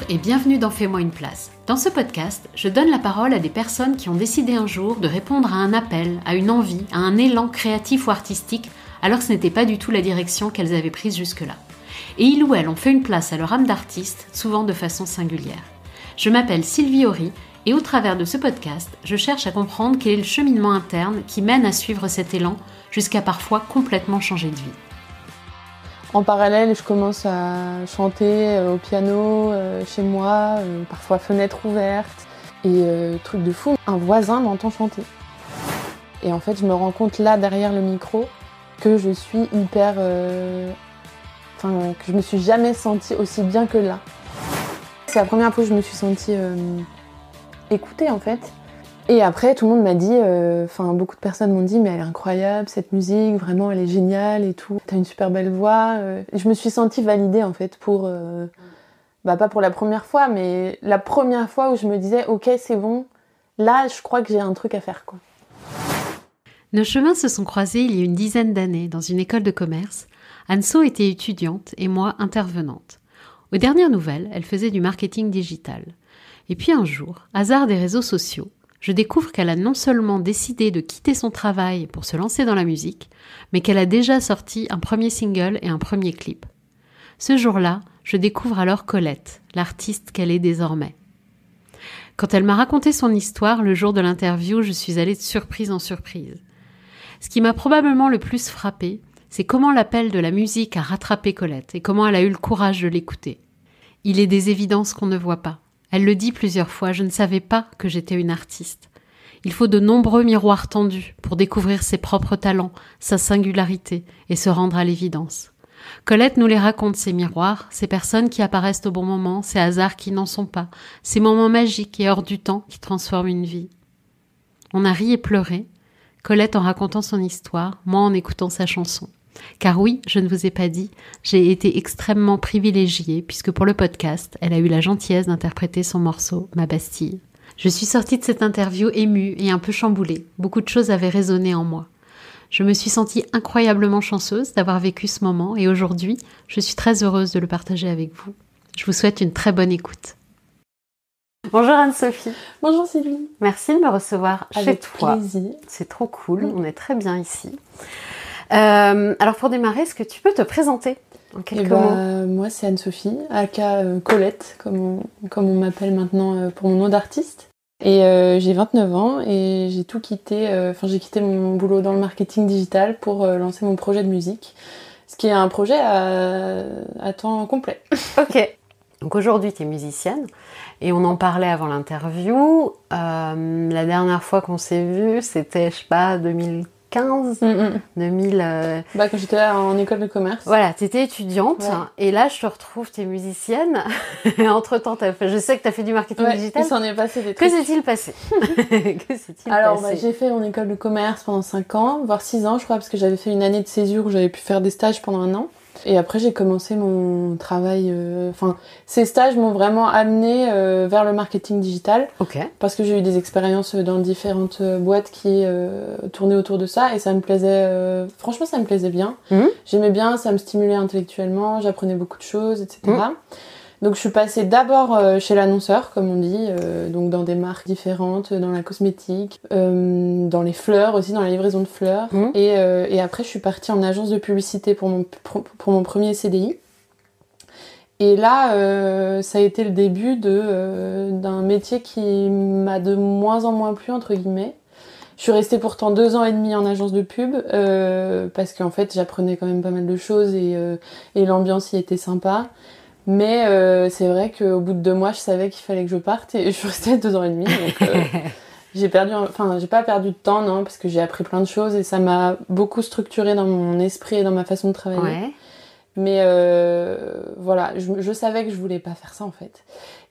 et bienvenue dans Fais-moi une place. Dans ce podcast, je donne la parole à des personnes qui ont décidé un jour de répondre à un appel, à une envie, à un élan créatif ou artistique, alors que ce n'était pas du tout la direction qu'elles avaient prise jusque-là. Et ils ou elles ont fait une place à leur âme d'artiste, souvent de façon singulière. Je m'appelle Sylvie Horry et au travers de ce podcast, je cherche à comprendre quel est le cheminement interne qui mène à suivre cet élan jusqu'à parfois complètement changer de vie. En parallèle, je commence à chanter au piano chez moi, parfois fenêtre ouverte. Et truc de fou, un voisin m'entend chanter. Et en fait, je me rends compte là, derrière le micro, que je suis hyper... que je me suis jamais sentie aussi bien que là. C'est la première fois que je me suis sentie écoutée, en fait. Et après, tout le monde m'a dit, beaucoup de personnes m'ont dit, mais elle est incroyable, cette musique, vraiment, elle est géniale et tout. T'as une super belle voix. Et je me suis sentie validée, en fait, pour, pas pour la première fois, mais la première fois où je me disais, ok, c'est bon, là, je crois que j'ai un truc à faire, quoi. Nos chemins se sont croisés il y a une dizaine d'années dans une école de commerce. Anso était étudiante et moi intervenante. Aux dernières nouvelles, elle faisait du marketing digital. Et puis un jour, hasard des réseaux sociaux, je découvre qu'elle a non seulement décidé de quitter son travail pour se lancer dans la musique, mais qu'elle a déjà sorti un premier single et un premier clip. Ce jour-là, je découvre alors Colette, l'artiste qu'elle est désormais. Quand elle m'a raconté son histoire le jour de l'interview, je suis allée de surprise en surprise. Ce qui m'a probablement le plus frappée, c'est comment l'appel de la musique a rattrapé Colette et comment elle a eu le courage de l'écouter. Il est des évidences qu'on ne voit pas. Elle le dit plusieurs fois, je ne savais pas que j'étais une artiste. Il faut de nombreux miroirs tendus pour découvrir ses propres talents, sa singularité et se rendre à l'évidence. Colette nous les raconte, ces miroirs, ces personnes qui apparaissent au bon moment, ces hasards qui n'en sont pas, ces moments magiques et hors du temps qui transforment une vie. On a ri et pleuré, Colette en racontant son histoire, moi en écoutant sa chanson. Car oui, je ne vous ai pas dit, j'ai été extrêmement privilégiée puisque pour le podcast, elle a eu la gentillesse d'interpréter son morceau « Ma Bastille ». Je suis sortie de cette interview émue et un peu chamboulée. Beaucoup de choses avaient résonné en moi. Je me suis sentie incroyablement chanceuse d'avoir vécu ce moment et aujourd'hui, je suis très heureuse de le partager avec vous. Je vous souhaite une très bonne écoute. Bonjour Anne-Sophie. Bonjour Sylvie. Merci de me recevoir avec chez toi. Plaisir. C'est trop cool, on est très bien ici. Alors pour démarrer, est-ce que tu peux te présenter en quelques mots ? Moi c'est Anne-Sophie, aka Colette, comme on m'appelle maintenant pour mon nom d'artiste. Et j'ai 29 ans et j'ai tout quitté, j'ai quitté mon boulot dans le marketing digital pour lancer mon projet de musique. Ce qui est un projet à temps complet. Ok. Donc aujourd'hui tu es musicienne et on en parlait avant l'interview. La dernière fois qu'on s'est vu, c'était 2015, 2000... quand j'étais là en école de commerce. Voilà, t'étais étudiante, ouais. Et là je te retrouve, t'es musicienne. Entre-temps, je sais que t'as fait du marketing digital. Il s'en est passé des trucs. Que s'est-il passé? J'ai fait mon école de commerce pendant 5 ans, voire 6 ans je crois, parce que j'avais fait une année de césure où j'avais pu faire des stages pendant 1 an. Et après j'ai commencé mon travail, ces stages m'ont vraiment amenée vers le marketing digital. Ok. Parce que j'ai eu des expériences dans différentes boîtes qui tournaient autour de ça et ça me plaisait, franchement ça me plaisait bien. J'aimais bien, ça me stimulait intellectuellement, j'apprenais beaucoup de choses, etc. Donc je suis passée d'abord chez l'annonceur, comme on dit, donc dans des marques différentes, dans la cosmétique, dans les fleurs aussi, dans la livraison de fleurs. Et après je suis partie en agence de publicité pour mon premier CDI. Et là, ça a été le début d'un métier qui m'a de moins en moins plu, entre guillemets. Je suis restée pourtant 2 ans et demi en agence de pub, parce qu'en fait j'apprenais quand même pas mal de choses et l'ambiance y était sympa. Mais c'est vrai qu'au bout de 2 mois, je savais qu'il fallait que je parte et je suis restée 2 ans et demi. Donc j'ai pas perdu de temps, non, parce que j'ai appris plein de choses et ça m'a beaucoup structurée dans mon esprit et dans ma façon de travailler. Ouais. Mais je savais que je voulais pas faire ça en fait.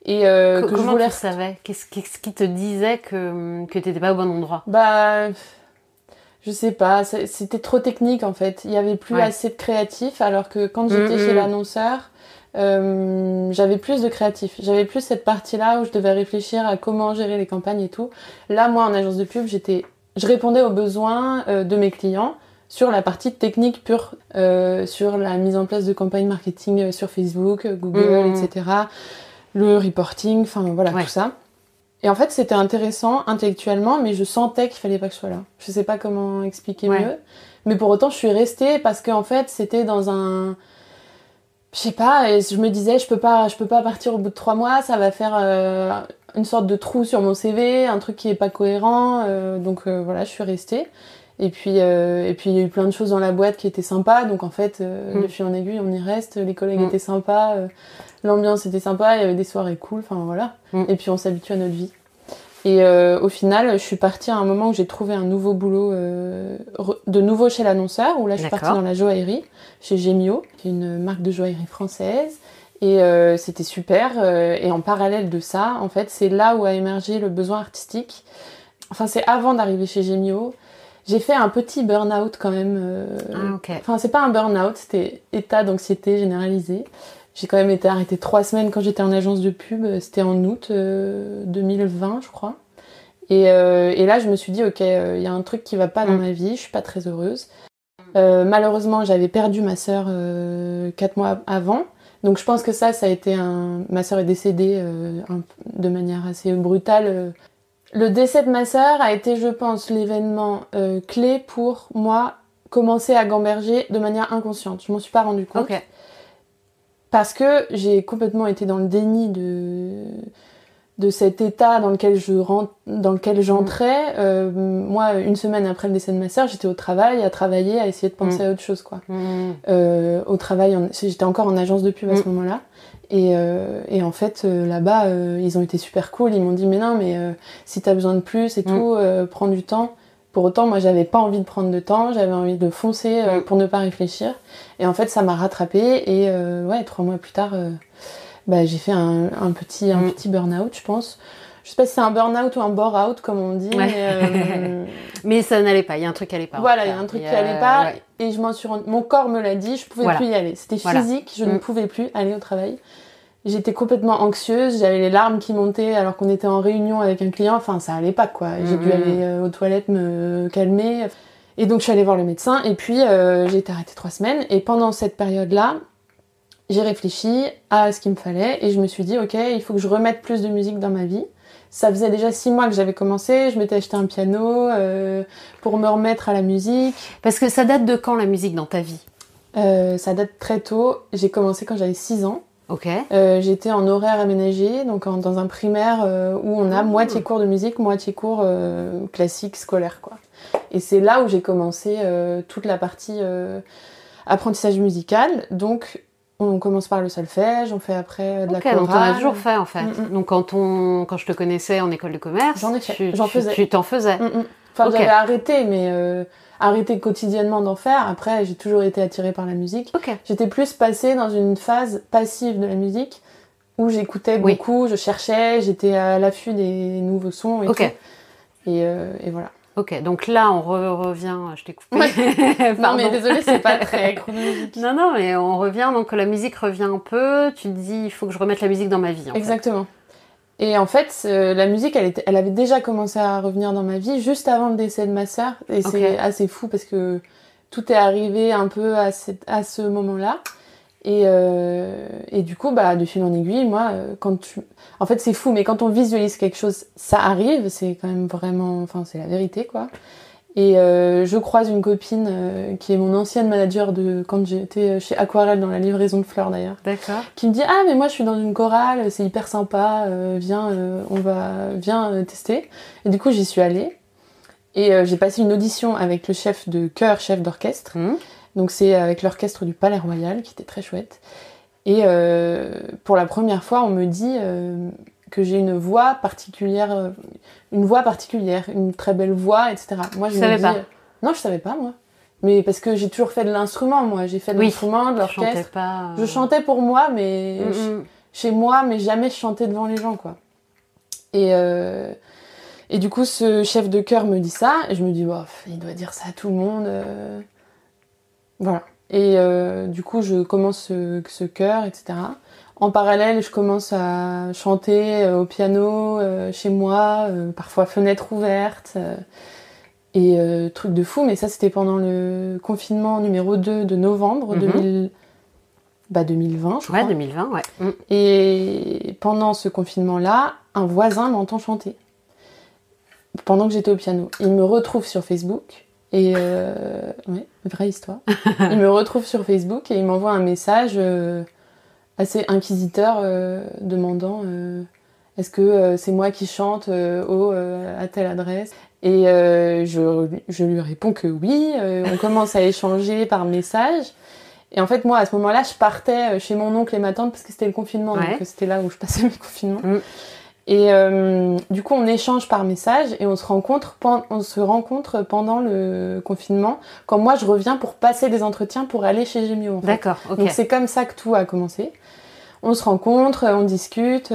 Et comment tu savais ? Qu'est-ce qui te disait que t'étais pas au bon endroit ? Je sais pas, c'était trop technique en fait. Il y avait plus assez de créatifs, alors que quand j'étais chez l'annonceur, j'avais plus de créatifs. J'avais plus cette partie-là où je devais réfléchir à comment gérer les campagnes et tout. Là, moi, en agence de pub, je répondais aux besoins de mes clients sur la partie technique pure, sur la mise en place de campagnes marketing sur Facebook, Google, etc. le reporting, enfin voilà, tout ça. Et en fait, c'était intéressant intellectuellement, mais je sentais qu'il fallait pas que je sois là. Je sais pas comment expliquer mieux, mais pour autant, je suis restée parce qu'en fait, c'était dans un... Je sais pas, et je me disais, je peux pas partir au bout de 3 mois, ça va faire une sorte de trou sur mon CV, un truc qui est pas cohérent, donc voilà, je suis restée. Et puis il y a eu plein de choses dans la boîte qui étaient sympas, donc en fait, de fil en aiguille, on y reste, les collègues étaient sympas, l'ambiance était sympa, il y avait des soirées cool, enfin voilà. Et puis on s'habitue à notre vie. Et au final, je suis partie à un moment où j'ai trouvé un nouveau boulot de nouveau chez l'annonceur, où là je suis partie dans la joaillerie, chez Gemio, qui est une marque de joaillerie française. Et c'était super. Et en parallèle de ça, en fait, c'est là où a émergé le besoin artistique. Enfin, c'est avant d'arriver chez Gemio. J'ai fait un petit burn-out quand même. Enfin, c'est pas un burn-out, c'était état d'anxiété généralisé. J'ai quand même été arrêtée 3 semaines quand j'étais en agence de pub. C'était en août 2020, je crois. Et là, je me suis dit, ok, il y a un truc qui va pas dans ma vie. Je suis pas très heureuse. Malheureusement, j'avais perdu ma sœur 4 mois avant. Donc, je pense que ça a été ma sœur est décédée de manière assez brutale. Le décès de ma sœur a été, je pense, l'événement clé pour moi commencer à gamberger de manière inconsciente. Je m'en suis pas rendu compte. Parce que j'ai complètement été dans le déni de cet état dans lequel j'entrais. Moi, une semaine après le décès de ma sœur, j'étais au travail, à travailler, à essayer de penser à autre chose, quoi. Au travail, j'étais encore en agence de pub à ce moment-là. Et en fait, là-bas, ils ont été super cool. Ils m'ont dit, mais non, mais si t'as besoin de plus et tout, prends du temps. Pour autant, moi, j'avais pas envie de prendre de temps, j'avais envie de foncer pour ne pas réfléchir. Et en fait, ça m'a rattrapée. Et 3 mois plus tard, j'ai fait un petit burn-out, je pense. Je sais pas si c'est un burn-out ou un bore-out, comme on dit. Mais ça n'allait pas, il y a un truc qui allait pas. Voilà, il y a un truc qui allait pas. Et je m'en suis mon corps me l'a dit, je pouvais plus y aller. C'était physique, je ne pouvais plus aller au travail. J'étais complètement anxieuse, j'avais les larmes qui montaient alors qu'on était en réunion avec un client. Enfin, ça allait pas, quoi. J'ai dû aller aux toilettes me calmer. Et donc, je suis allée voir le médecin. Et puis, j'ai été arrêtée 3 semaines. Et pendant cette période-là, j'ai réfléchi à ce qu'il me fallait. Et je me suis dit, ok, il faut que je remette plus de musique dans ma vie. Ça faisait déjà 6 mois que j'avais commencé. Je m'étais acheté un piano pour me remettre à la musique. Parce que ça date de quand, la musique, dans ta vie ? Ça date très tôt. J'ai commencé quand j'avais 6 ans. J'étais en horaire aménagé, donc dans un primaire où on a moitié cours de musique, moitié cours classique scolaire, quoi. Et c'est là où j'ai commencé toute la partie apprentissage musical. Donc on commence par le solfège, on fait après de la chorale. Donc t'en as toujours fait, en fait. Donc quand je te connaissais en école de commerce, j'en ai fait. J'en faisais. Tu t'en faisais. Enfin, j'avais arrêté, mais arrêté quotidiennement d'en faire. Après, j'ai toujours été attirée par la musique. J'étais plus passée dans une phase passive de la musique où j'écoutais beaucoup, je cherchais, j'étais à l'affût des nouveaux sons et tout. Et voilà. Ok, donc là on revient, je t'ai coupé. Non mais désolée, c'est pas très chronologique. Non, mais on revient, donc la musique revient un peu, tu te dis il faut que je remette la musique dans ma vie. Exactement. Et en fait, la musique, elle avait déjà commencé à revenir dans ma vie juste avant le décès de ma sœur. Et c'est assez fou parce que tout est arrivé un peu à ce moment-là. Et du coup, de fil en aiguille, moi, en fait, c'est fou, mais quand on visualise quelque chose, ça arrive. C'est quand même vraiment... Enfin, c'est la vérité, quoi. Et je croise une copine qui est mon ancienne manager de quand j'étais chez Aquarelle dans la livraison de fleurs d'ailleurs. D'accord. Qui me dit mais moi je suis dans une chorale, c'est hyper sympa, viens tester. Et du coup j'y suis allée et j'ai passé une audition avec le chef de chœur, chef d'orchestre. Donc c'est avec l'orchestre du Palais Royal qui était très chouette. Et pour la première fois on me dit que j'ai une voix particulière, une très belle voix, etc. Moi, je savais pas. Non, je savais pas, moi. Mais parce que j'ai toujours fait de l'instrument, moi. J'ai fait de l'instrument, de l'orchestre. Je chantais pour moi, mais chez moi, mais jamais je chantais devant les gens, quoi. Et du coup, ce chef de chœur me dit ça, et je me dis, il doit dire ça à tout le monde. Voilà. Et du coup, je commence ce chœur, etc. En parallèle, je commence à chanter au piano chez moi, parfois fenêtre ouverte, et truc de fou. Mais ça, c'était pendant le confinement numéro 2 de novembre 2020, je crois. Ouais, 2020, ouais. Et pendant ce confinement-là, un voisin m'entend chanter. Pendant que j'étais au piano. Il me retrouve sur Facebook. Et ouais, vraie histoire. Il me retrouve sur Facebook et il m'envoie un message assez inquisiteur demandant est-ce que c'est moi qui chante à telle adresse. Et je lui réponds que oui. On commence à échanger par message. Et en fait, moi, à ce moment-là, je partais chez mon oncle et ma tante parce que c'était le confinement. Donc c'était là où je passais mes confinements. Et du coup, on échange par message et on se rencontre pendant le confinement, quand moi, je reviens pour passer des entretiens pour aller chez Gemio. En fait. D'accord, ok. Donc c'est comme ça que tout a commencé. On se rencontre, on discute.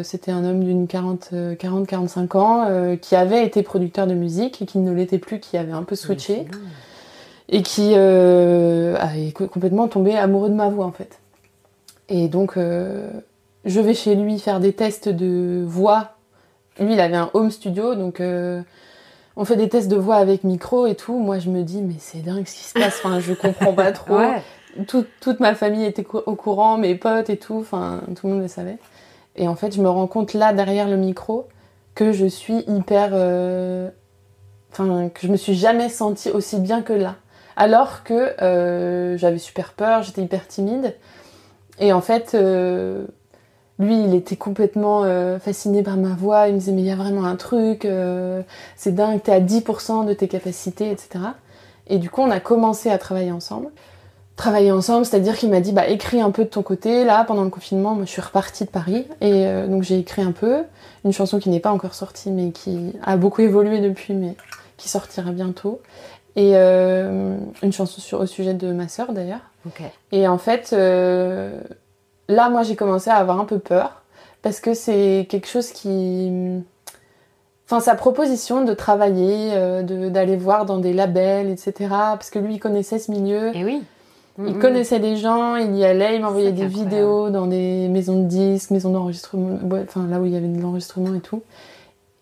C'était un homme d'une 40-45 ans qui avait été producteur de musique et qui ne l'était plus, qui avait un peu switché. Et qui est complètement tombé amoureux de ma voix, en fait. Et donc... je vais chez lui faire des tests de voix. Lui, il avait un home studio, donc on fait des tests de voix avec micro et tout. Moi, je me dis, mais c'est dingue ce qui se passe. Enfin, je comprends pas trop. Toute ma famille était au courant, mes potes et tout. Enfin, tout le monde le savait. Et en fait, je me rends compte là, derrière le micro, que je suis hyper... Enfin, que je me suis jamais sentie aussi bien que là. Alors que j'avais super peur, j'étais hyper timide. Et en fait... lui, il était complètement fasciné par ma voix. Il me disait, mais il y a vraiment un truc, c'est dingue, t'es à 10% de tes capacités, etc. Et du coup, on a commencé à travailler ensemble. C'est-à-dire qu'il m'a dit, bah, écris un peu de ton côté. Là, pendant le confinement, moi, je suis repartie de Paris. Et donc, j'ai écrit un peu. Une chanson qui n'est pas encore sortie, mais qui a beaucoup évolué depuis, mais qui sortira bientôt. Et une chanson au sujet de ma sœur, d'ailleurs. Okay. Et en fait... là, moi, j'ai commencé à avoir un peu peur parce que c'est quelque chose qui... Enfin, sa proposition de travailler, d'aller voir dans des labels, etc. Parce que lui, il connaissait ce milieu. Et oui. Il connaissait des gens, il y allait, il m'envoyait des vidéos dans des maisons de disques, maisons d'enregistrement, enfin, là où il y avait de l'enregistrement et tout.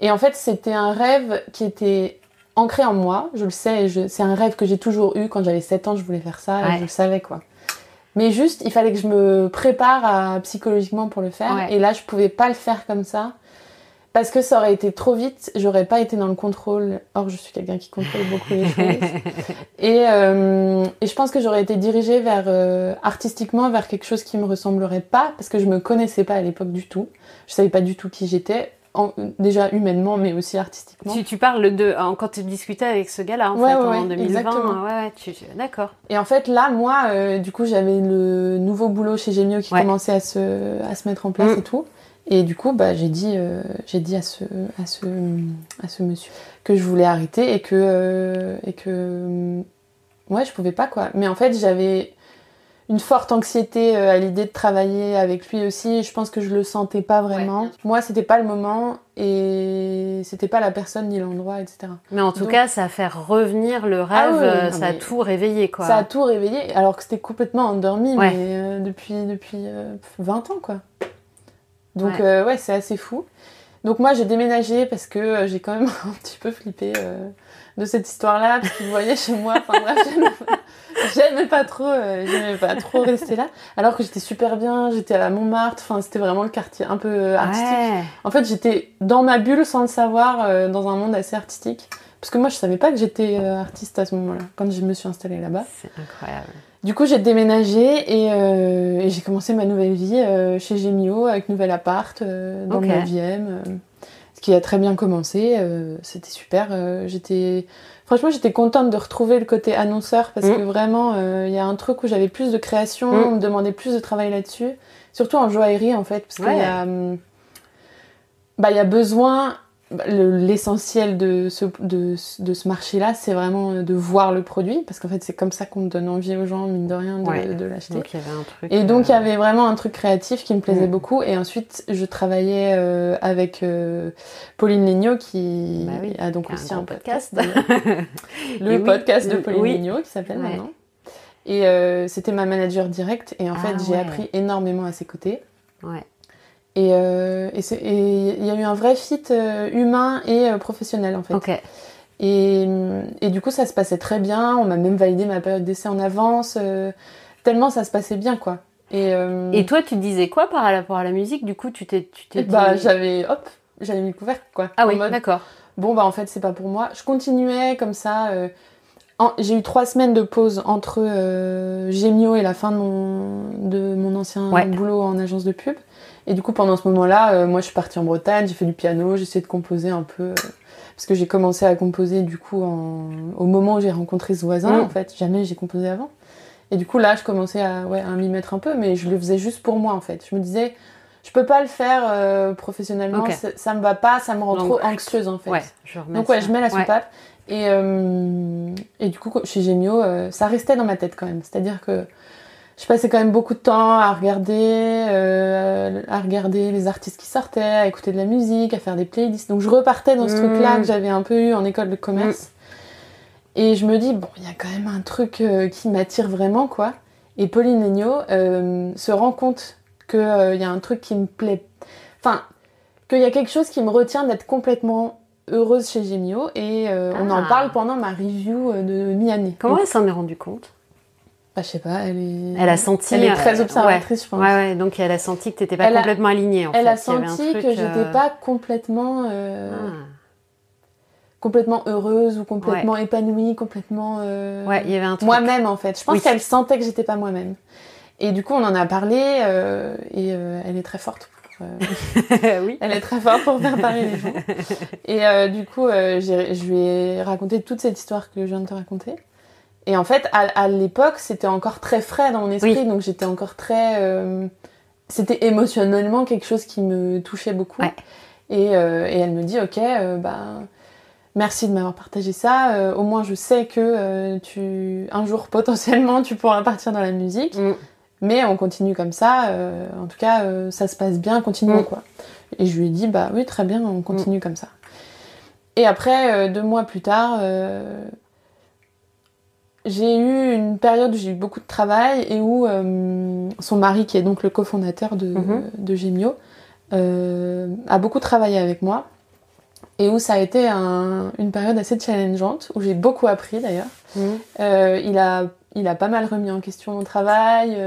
Et en fait, c'était un rêve qui était ancré en moi, je le sais, c'est un rêve que j'ai toujours eu. Quand j'avais 7 ans, je voulais faire ça, et je le savais, quoi. Mais juste, il fallait que je me prépare psychologiquement pour le faire. Ouais. Et là, je pouvais pas le faire comme ça. Parce que ça aurait été trop vite. J'aurais pas été dans le contrôle. Or, je suis quelqu'un qui contrôle beaucoup les choses. Et je pense que j'aurais été dirigée artistiquement vers quelque chose qui me ressemblerait pas. Parce que je me connaissais pas à l'époque du tout. Je savais pas du tout qui j'étais. Déjà humainement, mais aussi artistiquement. Tu parles quand tu discutais avec ce gars-là, en 2020. Exactement. D'accord. Et en fait, là, moi, du coup, j'avais le nouveau boulot chez Gemio qui commençait à se mettre en place et tout. Et du coup, bah, j'ai dit à ce monsieur que je voulais arrêter et que je pouvais pas, quoi. Mais en fait, j'avais une forte anxiété à l'idée de travailler avec lui aussi. Je pense que je le sentais pas vraiment. Moi, c'était pas le moment et c'était pas la personne ni l'endroit, etc. Mais en tout cas, ça a fait revenir le rêve, ça a tout réveillé, quoi. Ça a tout réveillé, alors que c'était complètement endormi, mais depuis 20 ans, quoi. Donc, c'est assez fou. Donc moi, j'ai déménagé parce que j'ai quand même un petit peu flippé de cette histoire-là, parce que vous voyez, chez moi, enfin bref, j'aimais pas trop rester là, alors que j'étais super bien, j'étais à Montmartre, enfin c'était vraiment le quartier un peu artistique. En fait, j'étais dans ma bulle sans le savoir, dans un monde assez artistique, parce que moi, je savais pas que j'étais artiste à ce moment-là, quand je me suis installée là-bas. C'est incroyable. Du coup, j'ai déménagé et j'ai commencé ma nouvelle vie chez Gemio, avec nouvel appart dans le 9e, ce qui a très bien commencé. C'était super. Franchement, j'étais contente de retrouver le côté annonceur parce que vraiment, il y a un truc où j'avais plus de création, on me demandait plus de travail là-dessus, surtout en joaillerie en fait, parce qu'il y a besoin... L'essentiel de ce marché-là, c'est vraiment de voir le produit, parce qu'en fait, c'est comme ça qu'on donne envie aux gens, mine de rien, de l'acheter. Donc, il y avait un truc... Et donc, il y avait vraiment un truc créatif qui me plaisait beaucoup. Et ensuite, je travaillais avec Pauline Legnaud, qui a donc aussi un podcast. Le podcast de Pauline Legnaud, qui s'appelle maintenant. Et c'était ma manager directe. Et en fait, j'ai appris énormément à ses côtés. Ouais. Et il y a eu un vrai fit humain et professionnel en fait. Okay. Et du coup ça se passait très bien, on m'a même validé ma période d'essai en avance, tellement ça se passait bien quoi. Et toi, tu disais quoi par rapport à la musique? Du coup, tu t'es dit... j'avais mis le couvercle, quoi. Ah oui, d'accord. Bon, en fait, c'est pas pour moi. Je continuais comme ça. J'ai eu 3 semaines de pause entre Gemio et la fin de mon ancien boulot en agence de pub. Et du coup, pendant ce moment-là, moi, je suis partie en Bretagne, j'ai fait du piano, j'ai essayé de composer un peu. Parce que j'ai commencé à composer, du coup, au moment où j'ai rencontré ce voisin, en fait. Jamais j'ai composé avant. Et du coup, là, je commençais à m'y mettre un peu, mais je le faisais juste pour moi, en fait. Je me disais, je peux pas le faire professionnellement, ça me va pas, ça me rend trop anxieuse, en fait. Donc, je mets la soupape. Et du coup, chez Gemio, ça restait dans ma tête quand même. C'est-à-dire que je passais quand même beaucoup de temps à regarder les artistes qui sortaient, à écouter de la musique, à faire des playlists. Donc, je repartais dans ce truc-là que j'avais un peu eu en école de commerce. Et je me dis, bon, il y a quand même un truc qui m'attire vraiment, quoi. Et Pauline Legnaud se rend compte qu'il y a un truc qui me plaît. Enfin, qu'il y a quelque chose qui me retient d'être complètement heureuse chez Gemio. Et on en parle pendant ma review de mi-année. Comment elle s'en est rendue compte? Je sais pas, elle a senti... Elle est très observatrice, je pense. Ouais, donc elle a senti que t'étais pas complètement alignée, en fait. Elle a senti que j'étais pas complètement... complètement heureuse ou complètement épanouie, complètement il y avait un truc. Moi-même, en fait. Je pense qu'elle sentait que j'étais pas moi-même. Et du coup, on en a parlé et elle est très forte. Oui. Elle est très forte pour faire parler les gens. Et du coup, je lui ai raconté toute cette histoire que je viens de te raconter. Et en fait, à l'époque, c'était encore très frais dans mon esprit, donc j'étais encore très... c'était émotionnellement quelque chose qui me touchait beaucoup. Ouais. Et elle me dit, ok, merci de m'avoir partagé ça. Au moins, je sais que un jour, potentiellement, tu pourras partir dans la musique. Mais on continue comme ça. En tout cas, ça se passe bien, continuons, quoi. Et je lui ai dit, oui, très bien, on continue comme ça. Et après, 2 mois plus tard, j'ai eu une période où j'ai eu beaucoup de travail et où son mari, qui est donc le cofondateur de Gemio, a beaucoup travaillé avec moi. Et où ça a été une période assez challengeante, où j'ai beaucoup appris d'ailleurs. Il a pas mal remis en question mon travail,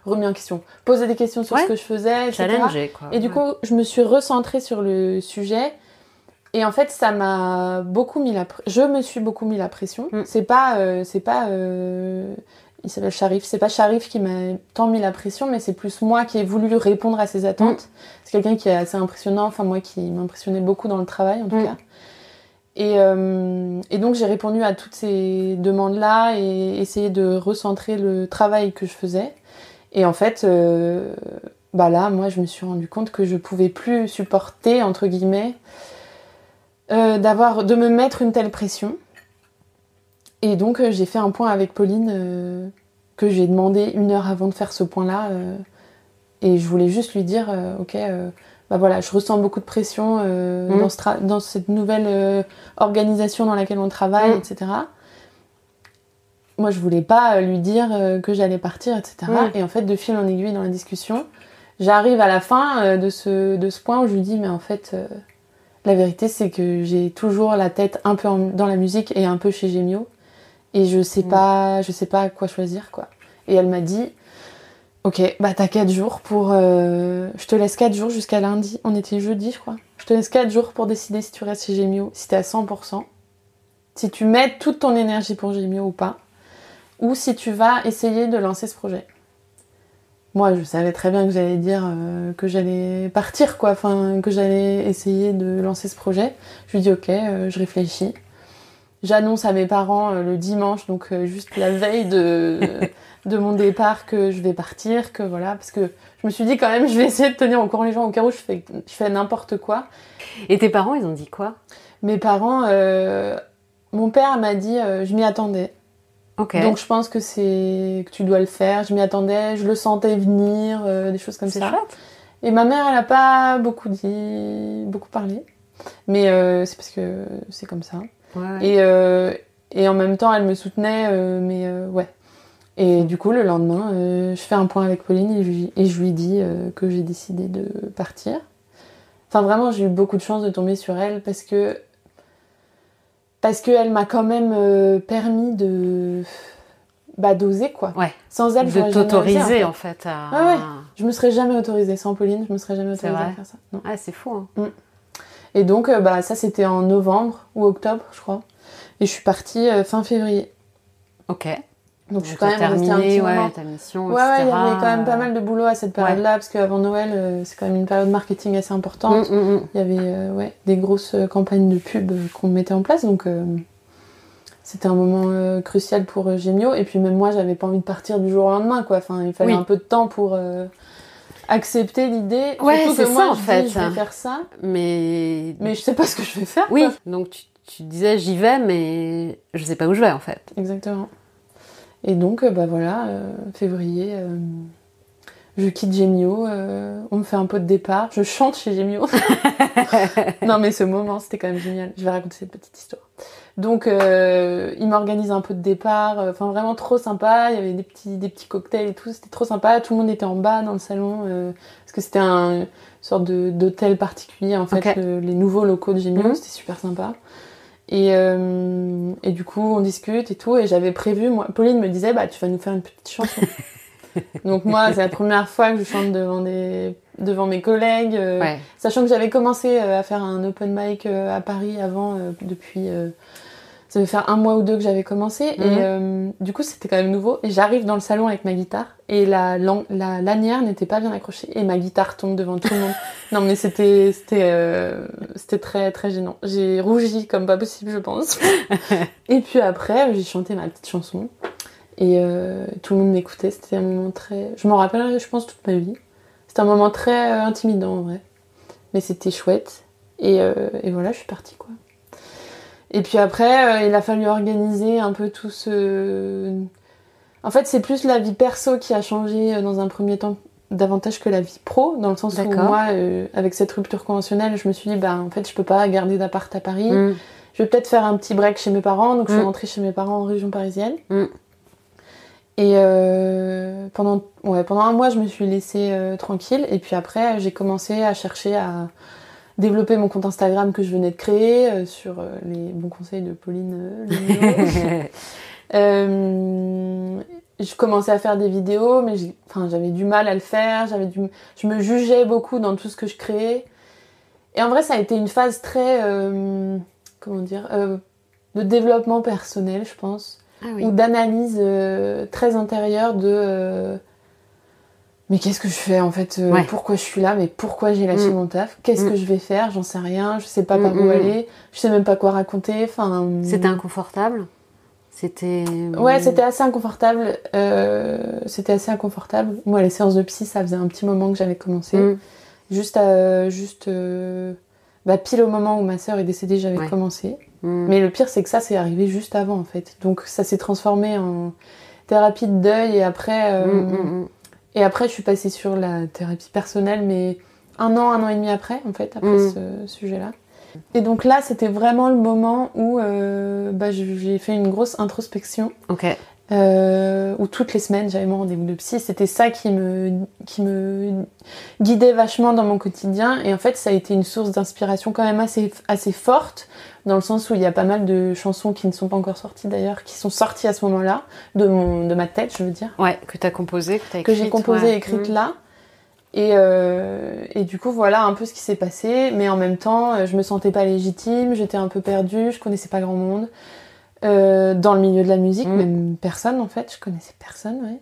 remis en question, posé des questions sur ce que je faisais, etc. Challengé, quoi. Et du coup, je me suis recentrée sur le sujet. Et en fait, ça m'a beaucoup mis je me suis beaucoup mis la pression. C'est pas il s'appelle Sharif. C'est pas Sharif qui m'a tant mis la pression, mais c'est plus moi qui ai voulu répondre à ses attentes. C'est quelqu'un qui est assez impressionnant, enfin moi qui m'impressionnait beaucoup dans le travail en tout cas. Et donc j'ai répondu à toutes ces demandes-là et essayé de recentrer le travail que je faisais. Et en fait, là, moi je me suis rendu compte que je pouvais plus supporter, entre guillemets, de me mettre une telle pression. Et donc j'ai fait un point avec Pauline que j'ai demandé 1 heure avant de faire ce point-là. Et je voulais juste lui dire, je ressens beaucoup de pression dans cette nouvelle organisation dans laquelle on travaille, etc. Moi, je voulais pas lui dire que j'allais partir, etc. Et en fait, de fil en aiguille dans la discussion, j'arrive à la fin de ce point où je lui dis, mais en fait... la vérité, c'est que j'ai toujours la tête un peu dans la musique et un peu chez Gemio. Et je sais pas quoi choisir, quoi. Et elle m'a dit, ok, t'as 4 jours pour... je te laisse 4 jours jusqu'à lundi. On était jeudi, je crois. Je te laisse 4 jours pour décider si tu restes chez Gemio, si t'es à 100%. Si tu mets toute ton énergie pour Gemio ou pas. Ou si tu vas essayer de lancer ce projet. Moi, je savais très bien que j'allais dire que j'allais partir, quoi. Enfin, que j'allais essayer de lancer ce projet. Je lui dis, ok, je réfléchis. J'annonce à mes parents le dimanche, donc juste la veille de mon départ, que je vais partir, que voilà. Parce que je me suis dit, quand même, je vais essayer de tenir au courant les gens au cas où je fais n'importe quoi. Et tes parents, ils ont dit quoi? Mes parents... mon père m'a dit, je m'y attendais. Okay. Donc je pense que tu dois le faire. Je m'y attendais, je le sentais venir, des choses comme ça. C'est chouette. Et ma mère, elle a pas beaucoup parlé, mais c'est parce que c'est comme ça. Ouais. Et en même temps, elle me soutenait, ouais. Et du coup, le lendemain, je fais un point avec Pauline et je lui dis que j'ai décidé de partir. Enfin, vraiment, j'ai eu beaucoup de chance de tomber sur elle parce qu'elle m'a quand même permis d'oser, quoi. Ouais. Sans elle, de t'autoriser, en fait. À... Ah ouais. Je me serais jamais autorisée. Sans Pauline, je me serais jamais autorisée à faire ça. Non. Ah, c'est fou, hein. Et donc, ça, c'était en novembre ou octobre, je crois. Et je suis partie fin février. Ok. Donc, je suis quand même restée un petit moment. Ta mission, ouais, il y avait quand même pas mal de boulot à cette période-là, parce qu'avant Noël, c'est quand même une période marketing assez importante. Il y avait des grosses campagnes de pub qu'on mettait en place, donc c'était un moment crucial pour Gemio. Et puis même moi, j'avais pas envie de partir du jour au lendemain, quoi. Enfin, il fallait un peu de temps pour accepter l'idée. Ouais, surtout c'est que moi, ça, en fait. Je vais faire ça, mais je sais pas ce que je vais faire. Oui, quoi. donc tu disais j'y vais, mais je sais pas où je vais, en fait. Exactement. Et donc, février, je quitte Gemio, on me fait un pot de départ, je chante chez Gemio. Non, mais ce moment, c'était quand même génial. Je vais raconter cette petite histoire. Donc, il m'organise un pot de départ, vraiment trop sympa. Il y avait des petits cocktails et tout, c'était trop sympa. Tout le monde était en bas dans le salon, parce que c'était une sorte d'hôtel particulier, en fait, les nouveaux locaux de Gemio, c'était super sympa. Et du coup, on discute et tout. Et j'avais prévu, moi, Pauline me disait, tu vas nous faire une petite chanson. Donc moi, c'est la première fois que je chante devant mes collègues. Sachant que j'avais commencé à faire un open mic à Paris avant, depuis... ça devait faire 1 mois ou 2 que j'avais commencé. Et du coup, c'était quand même nouveau. Et j'arrive dans le salon avec ma guitare. Et la lanière n'était pas bien accrochée. Et ma guitare tombe devant tout le monde. Non, mais c'était très, très gênant. J'ai rougi comme pas possible, je pense. Et puis après, j'ai chanté ma petite chanson. Et tout le monde m'écoutait. C'était un moment très... Je m'en rappellerai, je pense, toute ma vie. C'était un moment très intimidant, en vrai. Mais c'était chouette. Et voilà, je suis partie, quoi. Et puis après, il a fallu organiser un peu tout ce... En fait, c'est plus la vie perso qui a changé dans un premier temps davantage que la vie pro, dans le sens où moi, avec cette rupture conventionnelle, je me suis dit, en fait, je peux pas garder d'appart à Paris. Je vais peut-être faire un petit break chez mes parents. Donc, je suis rentrée chez mes parents en région parisienne. Et pendant 1 mois, je me suis laissée tranquille. Et puis après, j'ai commencé à chercher à développer mon compte Instagram que je venais de créer sur les bons conseils de Pauline je commençais à faire des vidéos, mais j'avais du mal à le faire. Je me jugeais beaucoup dans tout ce que je créais. Et en vrai, ça a été une phase très... de développement personnel, je pense. Ou d'analyse très intérieure de... mais qu'est-ce que je fais en fait Pourquoi je suis là Mais pourquoi j'ai lâché mon taf Qu'est-ce que je vais faire J'en sais rien, je sais pas par où aller, je sais même pas quoi raconter. C'était inconfortable. Ouais, c'était assez inconfortable. Moi, les séances de psy, ça faisait un petit moment que j'avais commencé. Pile au moment où ma sœur est décédée, j'avais commencé. Mais le pire, c'est que ça, c'est arrivé juste avant en fait. Donc ça s'est transformé en thérapie de deuil et après... Et après, je suis passée sur la thérapie personnelle, mais 1 an et demi après, en fait, après ce sujet-là. Et donc là, c'était vraiment le moment où j'ai fait une grosse introspection. Où toutes les semaines, j'avais mon rendez-vous de psy. C'était ça qui me guidait vachement dans mon quotidien. Et en fait, ça a été une source d'inspiration quand même assez forte, dans le sens où il y a pas mal de chansons qui ne sont pas encore sorties d'ailleurs, qui sont sorties à ce moment-là, de ma tête, je veux dire. Ouais, que t'as composé, que t'as écrite. Que j'ai composé et écrite là. Et du coup, voilà un peu ce qui s'est passé. Mais en même temps, je me sentais pas légitime, j'étais un peu perdue, je connaissais pas grand monde. Dans le milieu de la musique, même personne en fait, je connaissais personne, ouais.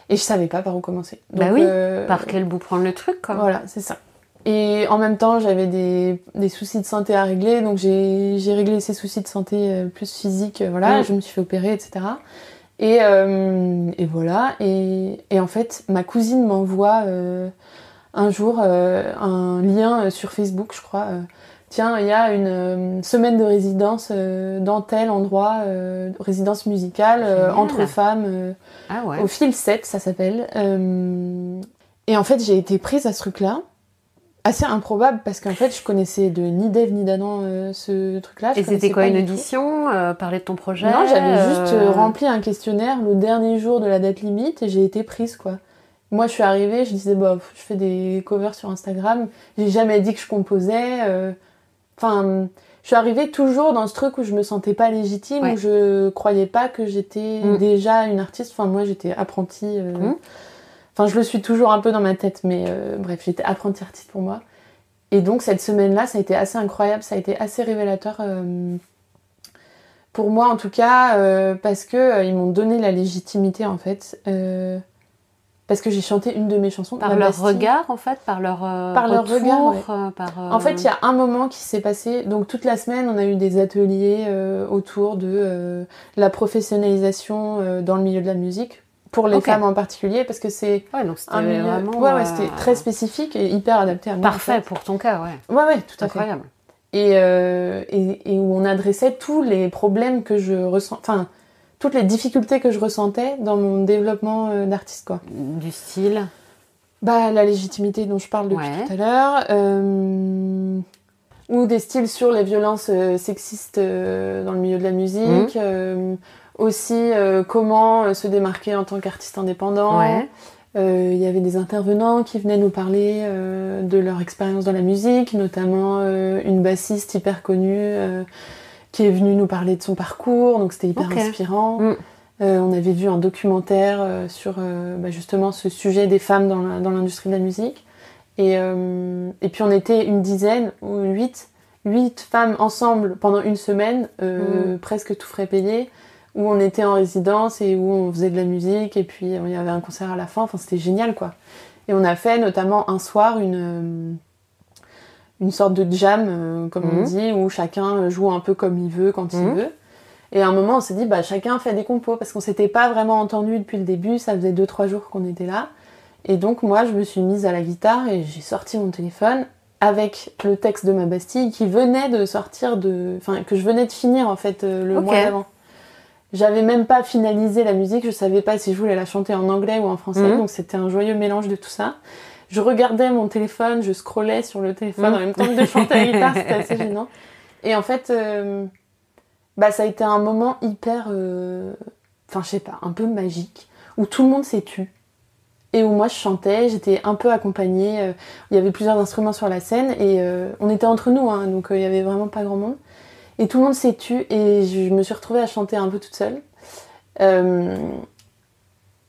Et je savais pas par où commencer. Donc, par quel bout prendre le truc, quoi. Voilà, c'est ça. Et en même temps, j'avais des soucis de santé à régler, donc j'ai réglé ces soucis de santé plus physiques, je me suis fait opérer, etc. Et voilà, et en fait, ma cousine m'envoie un jour un lien sur Facebook, je crois. Tiens, il y a une semaine de résidence dans tel endroit, résidence musicale, entre femmes, au fil 7, ça s'appelle. Et en fait, j'ai été prise à ce truc-là. Assez improbable, parce qu'en fait, je connaissais ni d'Ève ni d'Adam ce truc-là. Et c'était quoi, une audition parler de ton projet? Non, j'avais juste rempli un questionnaire le dernier jour de la date limite et j'ai été prise, quoi. Moi, je suis arrivée, je disais, je fais des covers sur Instagram. J'ai jamais dit que je composais. Je je suis arrivée toujours dans ce truc où je me sentais pas légitime, où je croyais pas que j'étais déjà une artiste. Enfin, moi, j'étais apprentie. Enfin, je le suis toujours un peu dans ma tête, mais bref, j'étais apprentie artiste pour moi. Et donc, cette semaine-là, ça a été assez incroyable, ça a été assez révélateur pour moi, en tout cas, parce que ils m'ont donné la légitimité, en fait. Parce que j'ai chanté une de mes chansons. Par leur regard, en fait, par leur retour, regard, ouais. En fait, il y a un moment qui s'est passé. Donc, toute la semaine, on a eu des ateliers autour de la professionnalisation dans le milieu de la musique. Pour les femmes en particulier, parce que c'est donc c'était un milieu vraiment... c'était très spécifique et hyper adapté à moi. Parfait en fait. Pour ton cas, Ouais, tout à Incroyable. fait. Et où on adressait tous les problèmes que je ressens... Enfin, toutes les difficultés que je ressentais dans mon développement d'artiste, quoi. Du style la légitimité dont je parle depuis tout à l'heure, ou des styles sur les violences sexistes dans le milieu de la musique, aussi comment se démarquer en tant qu'artiste indépendant. Y avait des intervenants qui venaient nous parler de leur expérience dans la musique, notamment une bassiste hyper connue qui est venue nous parler de son parcours, donc c'était hyper inspirant. On avait vu un documentaire sur justement ce sujet des femmes dans l'industrie de la musique. Et puis on était une dizaine ou 8 femmes ensemble pendant une semaine, presque tout frais payé, où on était en résidence et où on faisait de la musique, et puis il y avait un concert à la fin. Enfin, c'était génial, quoi. Et on a fait notamment un soir une sorte de jam, comme on dit, où chacun joue un peu comme il veut, quand il veut. Et à un moment, on s'est dit, chacun fait des compos, parce qu'on s'était pas vraiment entendu depuis le début, ça faisait 2-3 jours qu'on était là. Et donc, moi, je me suis mise à la guitare et j'ai sorti mon téléphone avec le texte de ma Bastille qui venait de sortir Enfin, que je venais de finir, en fait, le mois d'avant. J'avais même pas finalisé la musique, je savais pas si je voulais la chanter en anglais ou en français, donc c'était un joyeux mélange de tout ça. Je regardais mon téléphone, je scrollais sur le téléphone en même temps que de chanter à la guitare, c'était assez gênant. Et en fait, ça a été un moment hyper, je sais pas, un peu magique, où tout le monde s'est tu. Et où moi je chantais, j'étais un peu accompagnée, il y avait plusieurs instruments sur la scène, et on était entre nous, donc il y avait vraiment pas grand monde. Et tout le monde s'est tu, et je me suis retrouvée à chanter un peu toute seule.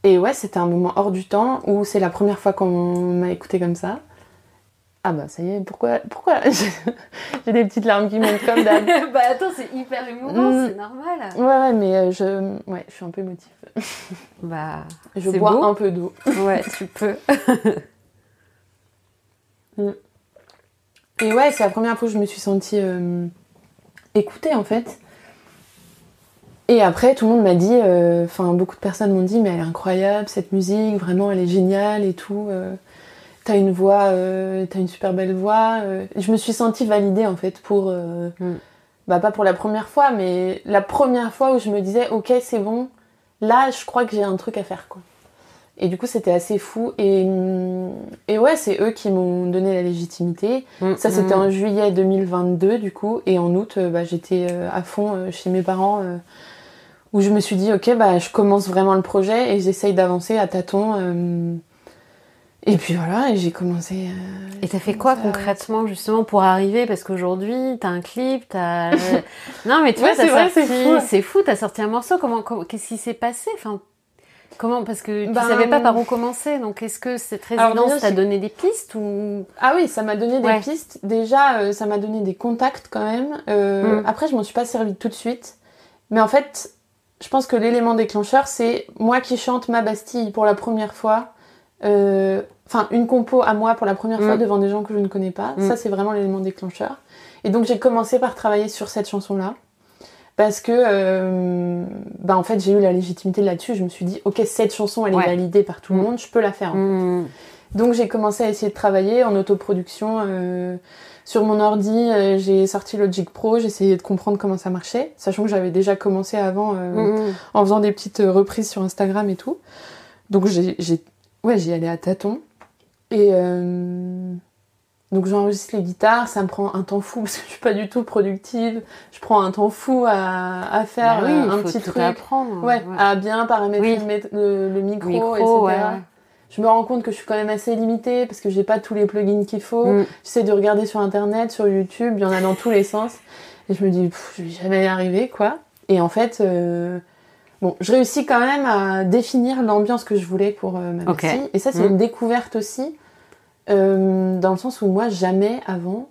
Et ouais, c'était un moment hors du temps, où c'est la première fois qu'on m'a écoutée comme ça. Ah ça y est, pourquoi j'ai des petites larmes qui montent comme d'hab. Attends, c'est hyper émouvant, c'est normal. Ouais, mais je suis un peu émotive. Je bois un peu d'eau. Ouais, tu peux. Et ouais, c'est la première fois que je me suis sentie écoutée, en fait. Et après, tout le monde m'a dit, beaucoup de personnes m'ont dit, mais elle est incroyable, cette musique, vraiment, elle est géniale et tout. T'as une voix, t'as une super belle voix. Je me suis sentie validée, en fait, pour... pas pour la première fois, mais la première fois où je me disais, ok, c'est bon, là, je crois que j'ai un truc à faire, quoi. Et du coup, c'était assez fou. Et ouais, c'est eux qui m'ont donné la légitimité. Ça, c'était en juillet 2022, du coup. Et en août, j'étais à fond chez mes parents, où je me suis dit, ok, je commence vraiment le projet et j'essaye d'avancer à tâtons. Et puis voilà, et j'ai commencé... et t'as fait quoi concrètement, justement, pour arriver? Parce qu'aujourd'hui, t'as un clip, t'as... Non, mais tu vois, c'est fou, t'as sorti un morceau. Qu'est-ce qui s'est passé? Comment? Parce que tu savais pas par où commencer, donc est-ce que cette résidence t'a donné des pistes ou... Ah oui, ça m'a donné des pistes. Déjà, ça m'a donné des contacts quand même. Après, je m'en suis pas servie tout de suite. Mais en fait, je pense que l'élément déclencheur, c'est moi qui chante ma Bastille pour la première fois. Une compo à moi pour la première fois devant des gens que je ne connais pas. Ça, c'est vraiment l'élément déclencheur. Et donc, j'ai commencé par travailler sur cette chanson-là. Parce que, en fait, j'ai eu la légitimité là-dessus. Je me suis dit, ok, cette chanson, elle est validée par tout le monde, je peux la faire. En fait. Donc, j'ai commencé à essayer de travailler en autoproduction. Sur mon ordi, j'ai sorti Logic Pro, j'ai essayé de comprendre comment ça marchait, sachant que j'avais déjà commencé avant en faisant des petites reprises sur Instagram et tout. Donc, j'y allais à tâtons. Et donc j'enregistre les guitares, ça me prend un temps fou parce que je suis pas du tout productive. Je prends un temps fou à faire un petit truc. À bien paramétrer le micro, etc. Je me rends compte que je suis quand même assez limitée parce que j'ai pas tous les plugins qu'il faut. J'essaie de regarder sur internet, sur YouTube, il y en a dans tous les sens. Et je me dis, je vais jamais y arriver, quoi. Et en fait, bon, je réussis quand même à définir l'ambiance que je voulais pour ma Bastille. Et ça, c'est une découverte aussi, dans le sens où moi, jamais avant,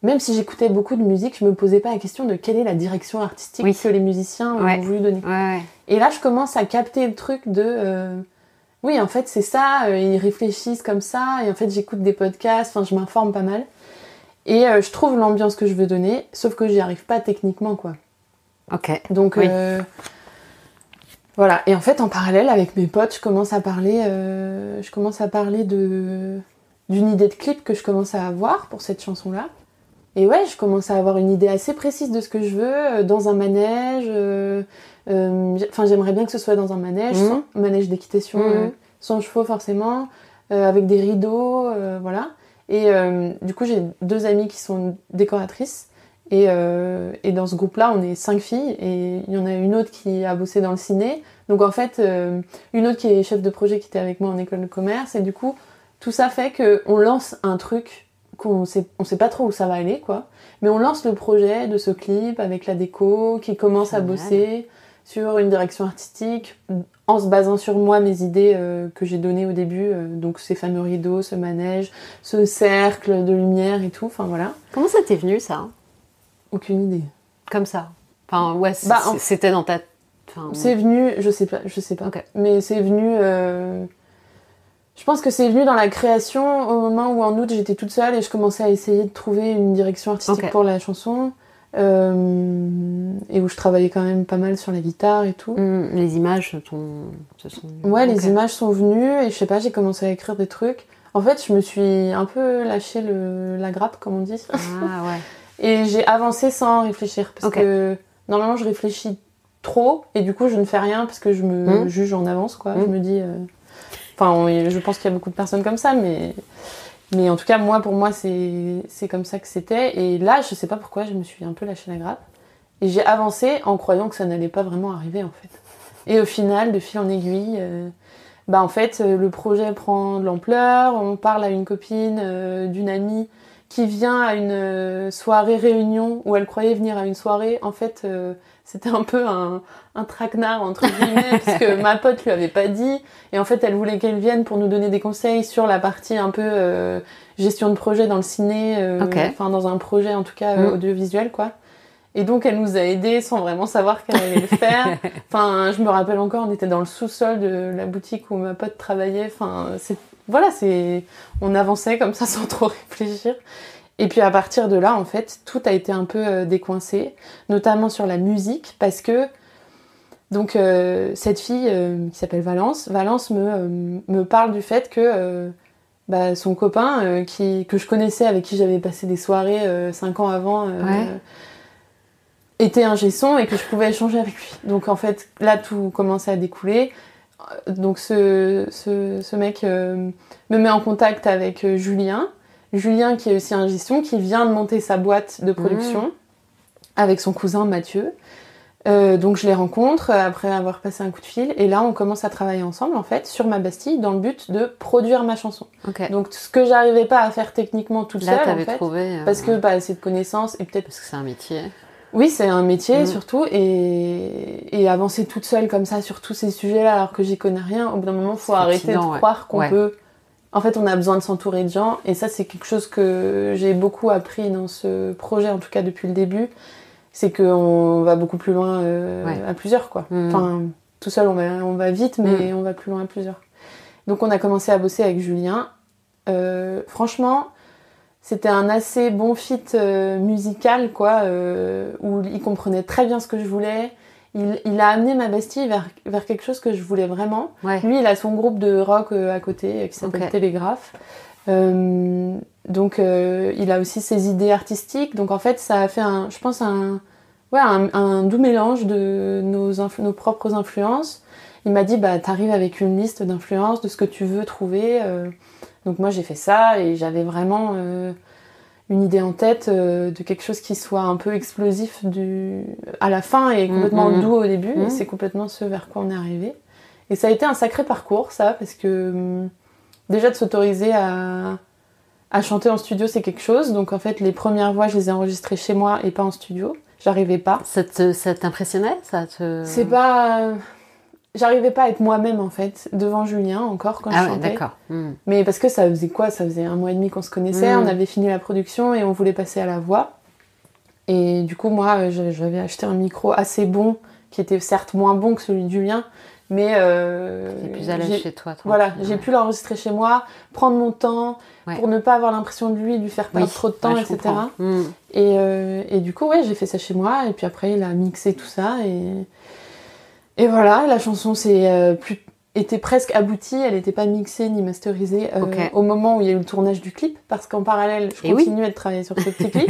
même si j'écoutais beaucoup de musique, je me posais pas la question de quelle est la direction artistique que les musiciens ont voulu donner. Et là, je commence à capter le truc de... oui, en fait, c'est ça, ils réfléchissent comme ça, et en fait, j'écoute des podcasts, enfin, je m'informe pas mal. Et je trouve l'ambiance que je veux donner, sauf que j'y arrive pas techniquement, quoi. Donc, voilà. Et en fait, en parallèle, avec mes potes, je commence à parler d'une idée de clip que je commence à avoir pour cette chanson-là. Et ouais, je commence à avoir une idée assez précise de ce que je veux, dans un manège. J'aimerais bien que ce soit dans un manège, manège d'équitation, sans chevaux forcément, avec des rideaux, voilà. Et du coup, j'ai 2 amies qui sont décoratrices. Et dans ce groupe-là, on est 5 filles. Et il y en a une autre qui a bossé dans le ciné. Donc en fait, une autre qui est chef de projet qui était avec moi en école de commerce. Et du coup, tout ça fait qu'on lance un truc on sait pas trop où ça va aller, quoi. Mais on lance le projet de ce clip avec la déco, qui commence à bosser sur une direction artistique, en se basant sur moi, mes idées que j'ai données au début. Donc ces fameux rideaux, ce manège, ce cercle de lumière et tout, enfin voilà. Comment ça t'est venu, ça ? Aucune idée. Comme ça. Enfin, ouais, c'était dans ta... C'est venu, je sais pas. Okay. Mais c'est venu... Je pense que c'est venu dans la création au moment où en août j'étais toute seule et je commençais à essayer de trouver une direction artistique pour la chanson et où je travaillais quand même pas mal sur la guitare et tout. Les images se sont... Ouais, les images sont venues et je sais pas, j'ai commencé à écrire des trucs. En fait, je me suis un peu lâché la grappe, comme on dit. Ah ouais. Et j'ai avancé sans réfléchir parce que normalement je réfléchis trop et du coup je ne fais rien parce que je me juge en avance, quoi. Je me dis... Enfin, je pense qu'il y a beaucoup de personnes comme ça, mais en tout cas, pour moi, c'est comme ça que c'était. Et là, je sais pas pourquoi, je me suis un peu lâché la grappe. Et j'ai avancé en croyant que ça n'allait pas vraiment arriver, en fait. Et au final, de fil en aiguille, en fait, le projet prend de l'ampleur. On parle à une copine d'une amie qui vient à une soirée réunion où elle croyait venir à une soirée. En fait, c'était un peu un traquenard, entre guillemets, parce que ma pote lui avait pas dit. Et en fait, elle voulait qu'elle vienne pour nous donner des conseils sur la partie un peu gestion de projet dans le ciné, enfin dans un projet en tout cas audiovisuel, quoi. Et donc, elle nous a aidés sans vraiment savoir qu'elle allait le faire. Enfin, je me rappelle encore, on était dans le sous-sol de la boutique où ma pote travaillait. Enfin, on avançait comme ça sans trop réfléchir. Et puis à partir de là, en fait, tout a été un peu décoincé, notamment sur la musique, parce que donc cette fille qui s'appelle Valence me parle du fait que son copain que je connaissais, avec qui j'avais passé des soirées 5 ans avant, était ingé son et que je pouvais échanger avec lui. Donc en fait, là, tout commençait à découler. Donc ce mec me met en contact avec Julien qui est aussi ingé son, qui vient de monter sa boîte de production avec son cousin Mathieu. Donc je les rencontre après avoir passé un coup de fil et là on commence à travailler ensemble en fait sur ma Bastille dans le but de produire ma chanson. Donc ce que j'arrivais pas à faire techniquement toute seule en fait, parce que pas assez de connaissances et peut-être parce que c'est un métier. Oui, c'est un métier surtout, et avancer toute seule comme ça sur tous ces sujets-là alors que j'y connais rien, au bout d'un moment, faut arrêter de croire qu'on peut... En fait, on a besoin de s'entourer de gens, et ça, c'est quelque chose que j'ai beaucoup appris dans ce projet, en tout cas depuis le début, c'est qu'on va beaucoup plus loin à plusieurs, quoi. Enfin, tout seul, on va vite, mais on va plus loin à plusieurs. Donc, on a commencé à bosser avec Julien. Franchement... C'était un assez bon fit musical, quoi, où il comprenait très bien ce que je voulais. Il a amené ma Bastille vers quelque chose que je voulais vraiment. Lui, il a son groupe de rock à côté qui s'appelle Télégraphe. Donc, il a aussi ses idées artistiques. Donc, en fait, ça a fait un doux mélange de nos propres influences. Il m'a dit, t'arrives avec une liste d'influences, de ce que tu veux trouver. Donc moi j'ai fait ça et j'avais vraiment une idée en tête de quelque chose qui soit un peu explosif à la fin et complètement doux au début. Et c'est complètement ce vers quoi on est arrivé. Et ça a été un sacré parcours, ça, parce que déjà de s'autoriser à chanter en studio, c'est quelque chose. Donc en fait les premières voix je les ai enregistrées chez moi et pas en studio. J'arrivais pas. Ça t'impressionnait? C'est pas... J'arrivais pas à être moi-même, en fait, devant Julien, encore, quand je chantais. D'accord. Mais parce que ça faisait quoi? Ça faisait 1 mois et demi qu'on se connaissait, on avait fini la production et on voulait passer à la voix. Et du coup, moi, j'avais acheté un micro assez bon, qui était certes moins bon que celui de Julien, mais... T'es plus à l'aise chez toi. Voilà, j'ai pu l'enregistrer chez moi, prendre mon temps, pour ne pas avoir l'impression de lui faire perdre trop de temps, etc. Et du coup, ouais, j'ai fait ça chez moi, et puis après, il a mixé tout ça, et voilà, la chanson était presque aboutie, elle n'était pas mixée ni masterisée au moment où il y a eu le tournage du clip, parce qu'en parallèle, je continuais de travailler sur ce petit clip.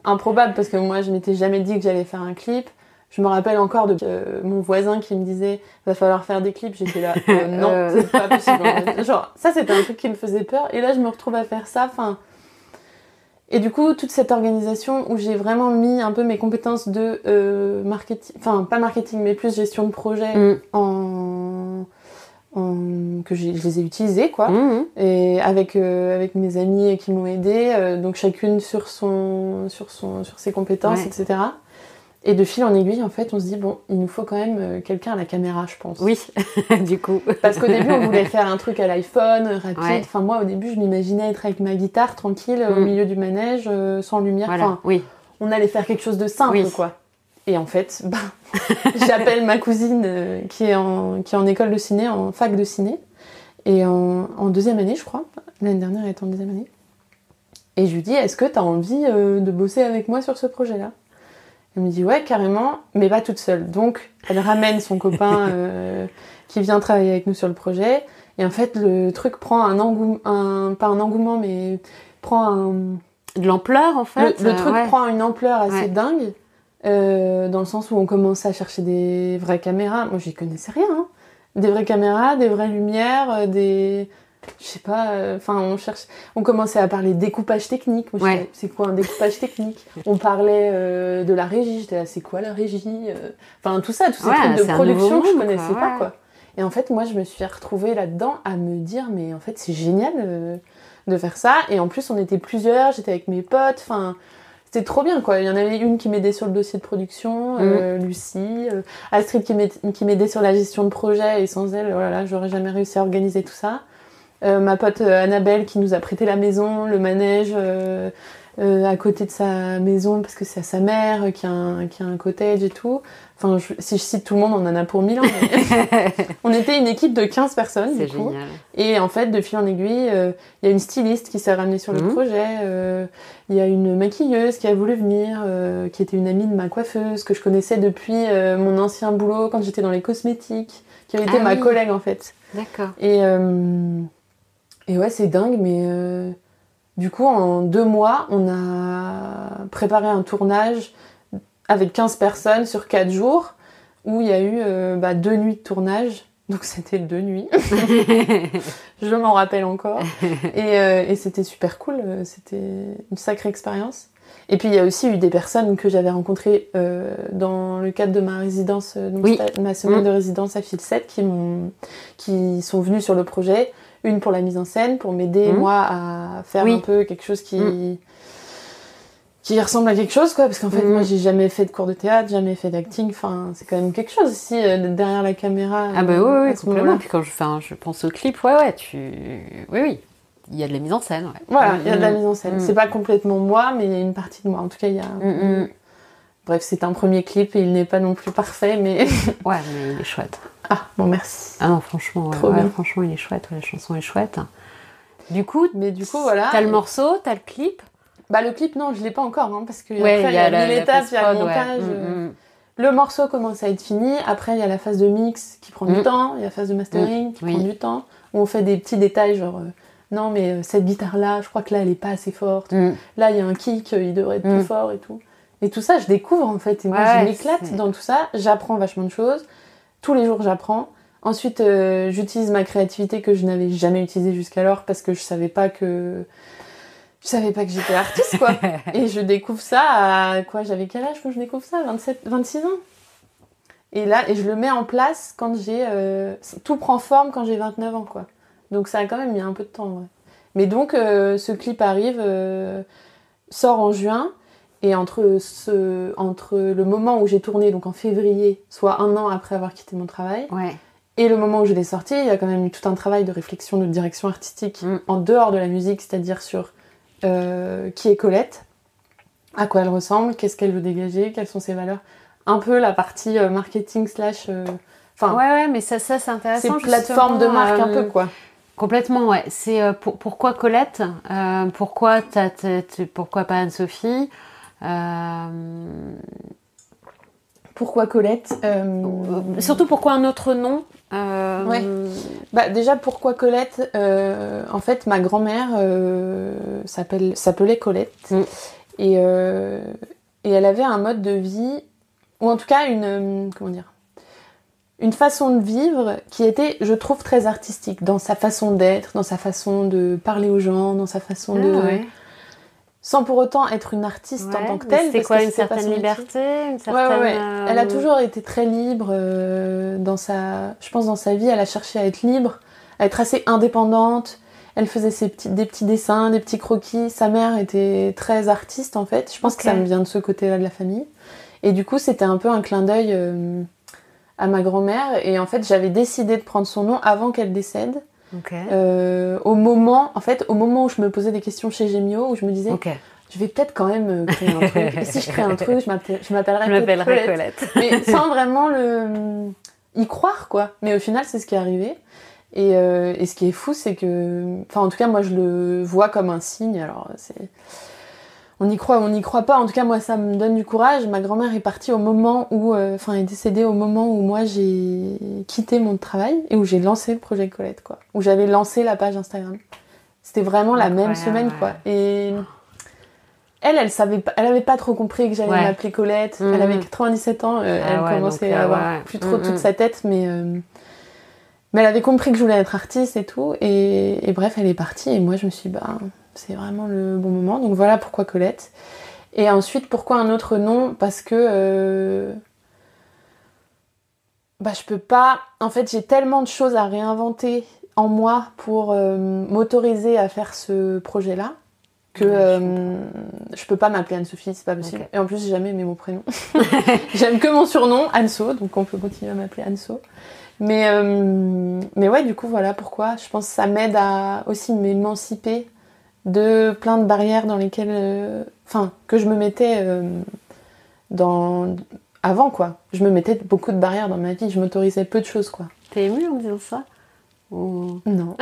Improbable, parce que moi, je m'étais jamais dit que j'allais faire un clip. Je me rappelle encore de mon voisin qui me disait « va falloir faire des clips ». J'étais là « non, c'est pas possible ». Genre, ça, c'était un truc qui me faisait peur. Et là, je me retrouve à faire ça. Et du coup, toute cette organisation où j'ai vraiment mis un peu mes compétences de marketing... Enfin, pas marketing, mais plus gestion de projet que je les ai utilisées, quoi. Et avec mes amis qui m'ont aidée. Donc, chacune sur ses compétences, etc. Et de fil en aiguille, en fait, on se dit, bon, il nous faut quand même quelqu'un à la caméra, je pense. Oui, du coup. Parce qu'au début, on voulait faire un truc à l'iPhone, rapide. Ouais. Enfin, moi, au début, je m'imaginais être avec ma guitare, tranquille, au milieu du manège, sans lumière. Voilà. Enfin, on allait faire quelque chose de simple, quoi. Et en fait, j'appelle ma cousine qui est en école de ciné, en fac de ciné. Et en 2e année, je crois. L'année dernière, elle était en 2e année. Et je lui dis, est-ce que t'as envie de bosser avec moi sur ce projet-là ? Elle me dit ouais, carrément, mais pas toute seule. Donc, elle ramène son copain qui vient travailler avec nous sur le projet. Et en fait, le truc prend pas un engouement, mais prend de l'ampleur, en fait. Le truc prend une ampleur assez dingue, dans le sens où on commence à chercher des vraies caméras. Moi, j'y connaissais rien. Hein. Des vraies caméras, des vraies lumières, je sais pas, on commençait à parler découpage technique. Moi, je disais, c'est quoi un découpage technique? On parlait de la régie, j'étais là, c'est quoi la régie? Enfin, tous ces trucs de production que je connaissais pas, quoi. Et en fait, moi, je me suis retrouvée là-dedans à me dire, mais en fait, c'est génial de faire ça. Et en plus, on était plusieurs, j'étais avec mes potes, enfin... C'était trop bien, quoi. Il y en avait une qui m'aidait sur le dossier de production, Lucie, Astrid qui m'aidait sur la gestion de projet, et sans elle, voilà, j'aurais jamais réussi à organiser tout ça. Ma pote Annabelle qui nous a prêté la maison, le manège à côté de sa maison parce que c'est à sa mère qui a un cottage et tout. Enfin, si je cite tout le monde, on en a pour 1000 ans. Mais... on était une équipe de 15 personnes, du coup. Génial. Et en fait, de fil en aiguille, il y a une styliste qui s'est ramenée sur le projet. Il y a une maquilleuse qui a voulu venir, qui était une amie de ma coiffeuse, que je connaissais depuis mon ancien boulot quand j'étais dans les cosmétiques, qui avait été ma collègue, en fait. D'accord. Et ouais, c'est dingue, mais du coup, en 2 mois, on a préparé un tournage avec 15 personnes sur 4 jours, où il y a eu 2 nuits de tournage. Donc c'était 2 nuits. Je m'en rappelle encore. Et c'était super cool, c'était une sacrée expérience. Et puis il y a aussi eu des personnes que j'avais rencontrées dans le cadre de ma résidence, ma semaine de résidence à Fil 7, qui sont venues sur le projet. Une pour la mise en scène, pour m'aider, moi, à faire un peu quelque chose qui ressemble à quelque chose, quoi. Parce qu'en fait, moi, j'ai jamais fait de cours de théâtre, jamais fait d'acting. Enfin, c'est quand même quelque chose, aussi, derrière la caméra. Ah bah oui, complètement. Puis quand je pense au clip, oui. Il y a de la mise en scène, Voilà, il y a de la mise en scène. C'est pas complètement moi, mais il y a une partie de moi. En tout cas, il y a... Bref, c'est un premier clip et il n'est pas non plus parfait, mais... ouais, mais il est chouette. Ah, bon, merci. Ah non, franchement, franchement, il est chouette. La chanson est chouette. Du coup, voilà. T'as le morceau, t'as le clip. Bah, le clip, non, je l'ai pas encore, hein, parce que après, il y a 1000 étapes, il y a le montage. Le morceau commence à être fini. Après, il y a la phase de mix qui prend du temps. Il y a la phase de mastering qui prend du temps. Où on fait des petits détails, genre... non, mais cette guitare-là, je crois que là, elle est pas assez forte. Là, il y a un kick, il devrait être plus fort et tout. Et tout ça, je découvre, en fait. Et moi, je m'éclate dans tout ça. J'apprends vachement de choses. Tous les jours, j'apprends. Ensuite, j'utilise ma créativité que je n'avais jamais utilisée jusqu'alors parce que je savais pas que j'étais artiste, quoi. Et je découvre ça à quoi? J'avais quel âge quand je découvre ça? 26 ans. Et là, je le mets en place quand j'ai... tout prend forme quand j'ai 29 ans, quoi. Donc ça a quand même mis un peu de temps, ouais. Mais donc, ce clip arrive, sort en juin. Et entre le moment où j'ai tourné, donc en février, soit 1 an après avoir quitté mon travail, et le moment où je l'ai sorti, il y a quand même eu tout un travail de réflexion, de direction artistique en dehors de la musique, c'est-à-dire sur qui est Colette, à quoi elle ressemble, qu'est-ce qu'elle veut dégager, quelles sont ses valeurs. Un peu la partie marketing slash... mais ça c'est intéressant. C'est plateforme de marque un peu, quoi. Complètement, ouais. C'est pourquoi Colette, pourquoi pas Anne-Sophie, pourquoi Colette, surtout pourquoi un autre nom. Déjà pourquoi Colette, en fait ma grand-mère s'appelait Colette et elle avait un mode de vie, ou en tout cas une façon de vivre qui était, je trouve, très artistique dans sa façon d'être, dans sa façon de parler aux gens, dans sa façon sans pour autant être une artiste en tant que telle. C'était quoi, une certaine liberté, une certaine... Elle a toujours été très libre dans sa vie. Elle a cherché à être libre, à être assez indépendante. Elle faisait des petits dessins, des petits croquis. Sa mère était très artiste, en fait. Je pense que ça me vient de ce côté-là de la famille. Et du coup, c'était un peu un clin d'œil à ma grand-mère. Et en fait, j'avais décidé de prendre son nom avant qu'elle décède. Au moment où je me posais des questions chez Gemio, où je me disais je vais peut-être quand même créer un truc, et si je crée un truc je m'appellerai Colette. Mais sans vraiment y croire, quoi. Mais au final c'est ce qui est arrivé, et ce qui est fou, c'est que, enfin, en tout cas moi je le vois comme un signe. Alors on y croit ou on n'y croit pas, en tout cas moi ça me donne du courage. Ma grand-mère est partie au moment où, est décédée au moment où moi j'ai quitté mon travail et où j'ai lancé le projet Colette, quoi. Où j'avais lancé la page Instagram. C'était vraiment la même semaine, quoi. Et elle savait pas, elle avait pas trop compris que j'allais m'appeler Colette. Elle avait 97 ans, elle commençait à avoir plus trop toute sa tête, mais elle avait compris que je voulais être artiste et tout, et bref, elle est partie, et moi je me suis dit, c'est vraiment le bon moment, donc voilà pourquoi Colette. Et ensuite, pourquoi un autre nom ? Parce que je peux pas, en fait j'ai tellement de choses à réinventer en moi pour m'autoriser à faire ce projet-là, que je peux pas m'appeler Anne-Sophie, c'est pas possible. Et en plus j'ai jamais aimé mon prénom. J'aime que mon surnom, Anso, donc on peut continuer à m'appeler Anso. Mais ouais, du coup voilà pourquoi. Je pense que ça m'aide à aussi m'émanciper de plein de barrières dans lesquelles que je me mettais avant, quoi. Je me mettais beaucoup de barrières dans ma vie, je m'autorisais peu de choses, quoi. T'es émue en disant ça ou... Non.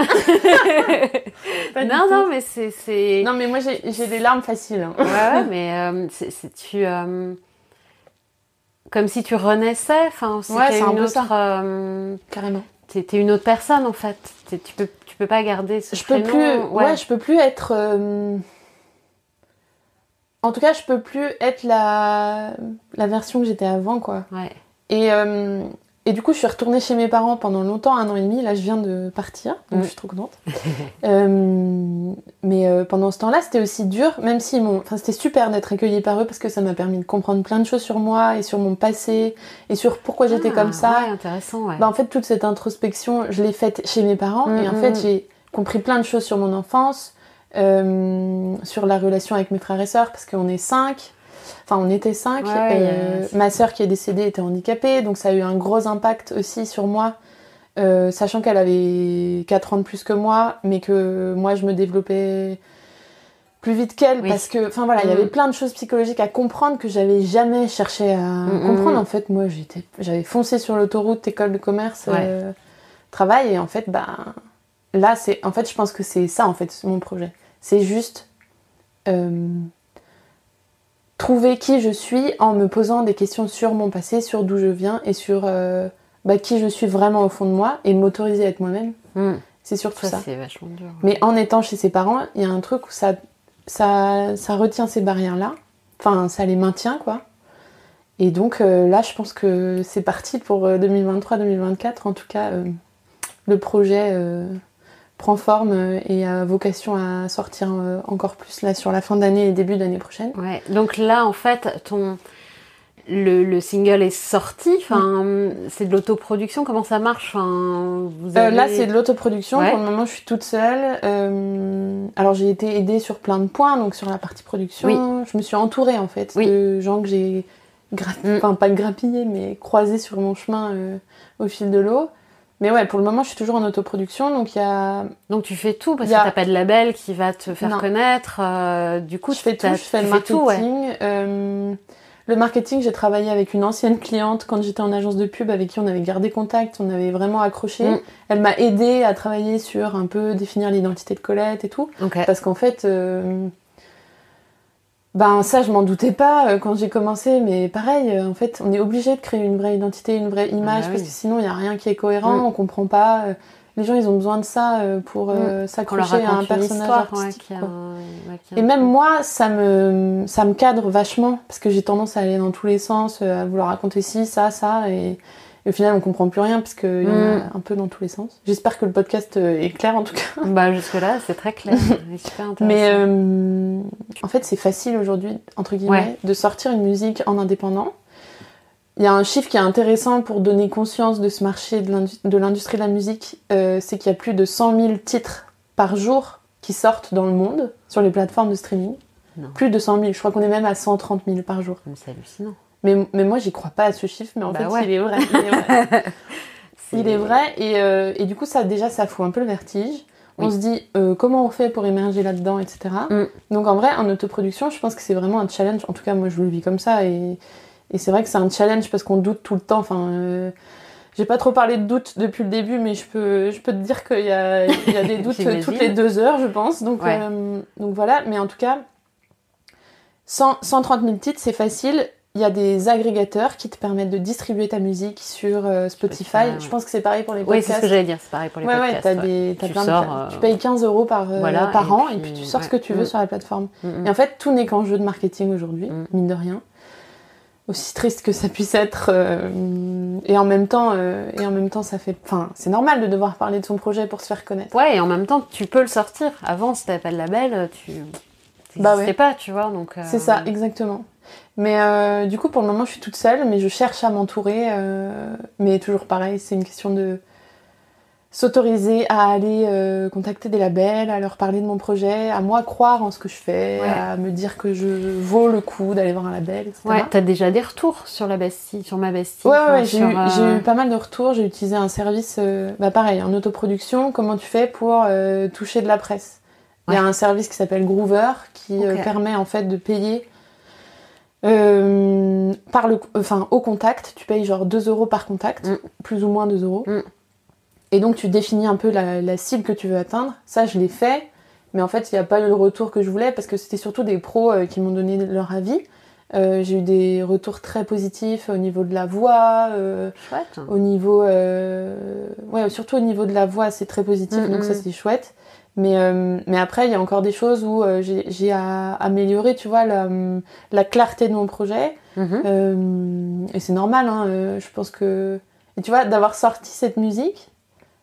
Non, mais c'est... Non, mais moi j'ai des larmes faciles, hein. Ouais, mais comme si tu renaissais, c'est une autre... Carrément. T'es une autre personne, en fait. Tu peux pas garder ce prénom. Je peux plus être... En tout cas, je peux plus être la version que j'étais avant, quoi. Ouais. Et du coup, je suis retournée chez mes parents pendant longtemps, 1 an et demi. Là, je viens de partir, donc je suis trop contente. Mais pendant ce temps-là, c'était aussi dur, même si c'était super d'être accueillie par eux, parce que ça m'a permis de comprendre plein de choses sur moi et sur mon passé et sur pourquoi j'étais comme ça. Ouais, intéressant, ouais. En fait, toute cette introspection, je l'ai faite chez mes parents, et en fait, j'ai compris plein de choses sur mon enfance, sur la relation avec mes frères et sœurs, parce qu'on est 5. Enfin, on était 5. Ma sœur qui est décédée était handicapée, donc ça a eu un gros impact aussi sur moi, sachant qu'elle avait 4 ans de plus que moi, mais que moi je me développais plus vite qu'elle, parce que, il y avait plein de choses psychologiques à comprendre que j'avais jamais cherché à comprendre. En fait, moi j'avais foncé sur l'autoroute, école de commerce, travail, et en fait, là, je pense que c'est ça, en fait, mon projet. C'est juste... trouver qui je suis en me posant des questions sur mon passé, sur d'où je viens, et sur qui je suis vraiment au fond de moi, et m'autoriser à être moi-même. C'est surtout ça. C'est vachement dur. Mais en étant chez ses parents, il y a un truc où ça retient ces barrières-là. Enfin, ça les maintient, quoi. Et donc là, je pense que c'est parti pour 2023-2024. En tout cas, le projet... prend forme et a vocation à sortir encore plus là sur la fin d'année et début d'année prochaine. Ouais. Donc là, en fait, le single est sorti, c'est de l'autoproduction, comment ça marche vous avez... Là, c'est de l'autoproduction. Pour le moment, je suis toute seule. Alors, j'ai été aidée sur plein de points, donc sur la partie production. Je me suis entourée, en fait, de gens que j'ai pas grappillé, mais croisés sur mon chemin au fil de l'eau. Mais ouais, pour le moment, je suis toujours en autoproduction, Donc tu fais tout, parce que t'as pas de label qui va te faire connaître. Du coup, je fais le marketing. Le marketing, j'ai travaillé avec une ancienne cliente quand j'étais en agence de pub, avec qui on avait gardé contact, on avait vraiment accroché. Elle m'a aidée à travailler sur un peu définir l'identité de Colette et tout. Parce qu'en fait... ça, je m'en doutais pas quand j'ai commencé, mais pareil, en fait, on est obligé de créer une vraie identité, une vraie image, parce que sinon, il n'y a rien qui est cohérent, on comprend pas. Les gens, ils ont besoin de ça pour s'accrocher à un personnage artistique. Et même moi, ça me cadre vachement, parce que j'ai tendance à aller dans tous les sens, à vouloir raconter ci, ça, et au final, on comprend plus rien, parce qu'il y en a un peu dans tous les sens. J'espère que le podcast est clair, en tout cas. Jusque-là, c'est très clair. C'est super intéressant. Mais en fait, c'est facile aujourd'hui, entre guillemets, de sortir une musique en indépendant. Il y a un chiffre qui est intéressant pour donner conscience de ce marché de l'industrie de la musique. C'est qu'il y a plus de 100 000 titres par jour qui sortent dans le monde, sur les plateformes de streaming. Non. Plus de 100 000. Je crois qu'on est même à 130 000 par jour. C'est hallucinant. Mais moi, j'y crois pas à ce chiffre, mais en fait, il est vrai. Il est vrai, et du coup, ça fout un peu le vertige. On se dit, comment on fait pour émerger là-dedans, etc. Donc, en vrai, en autoproduction, je pense que c'est vraiment un challenge. En tout cas, moi, je le vis comme ça, et c'est vrai que c'est un challenge parce qu'on doute tout le temps. J'ai pas trop parlé de doute depuis le début, mais je peux te dire qu'il y a des doutes toutes les 2 heures, je pense. Donc voilà, mais en tout cas, 130 000 titres, c'est facile. Il y a des agrégateurs qui te permettent de distribuer ta musique sur Spotify. Je pense que c'est pareil pour les podcasts. Oui, c'est ce que j'allais dire, c'est pareil pour les podcasts. Tu payes 15 € par an et puis tu sors ce que tu veux sur la plateforme. Et en fait, tout n'est qu'en jeu de marketing aujourd'hui, mine de rien. Aussi triste que ça puisse être. Et en même temps, ça fait... c'est normal de devoir parler de son projet pour se faire connaître. Ouais, et en même temps, tu peux le sortir. Avant, si t'avais pas de label, tu n'existais pas, tu vois. Donc, c'est ça, exactement. Mais du coup, pour le moment, je suis toute seule, mais je cherche à m'entourer. Mais toujours pareil, c'est une question de s'autoriser à aller contacter des labels, à leur parler de mon projet, à moi croire en ce que je fais, à me dire que je vaux le coup d'aller voir un label, etc. Ouais, t'as déjà des retours sur la Bastille, sur ma Bastille. Ouais, j'ai eu pas mal de retours. J'ai utilisé un service, pareil, en autoproduction. Comment tu fais pour toucher de la presse ? Il y a un service qui s'appelle Groover qui permet en fait de payer au contact. Tu payes genre 2 € par contact, plus ou moins 2 €. Et donc tu définis un peu la cible que tu veux atteindre. Ça, je l'ai fait, mais en fait, il n'y a pas eu le retour que je voulais parce que c'était surtout des pros qui m'ont donné leur avis. J'ai eu des retours très positifs au niveau de la voix, au niveau... surtout au niveau de la voix, c'est très positif, donc ça, c'est chouette. Mais après, il y a encore des choses où j'ai à améliorer, tu vois, la clarté de mon projet. Et c'est normal, je pense que... Et tu vois, d'avoir sorti cette musique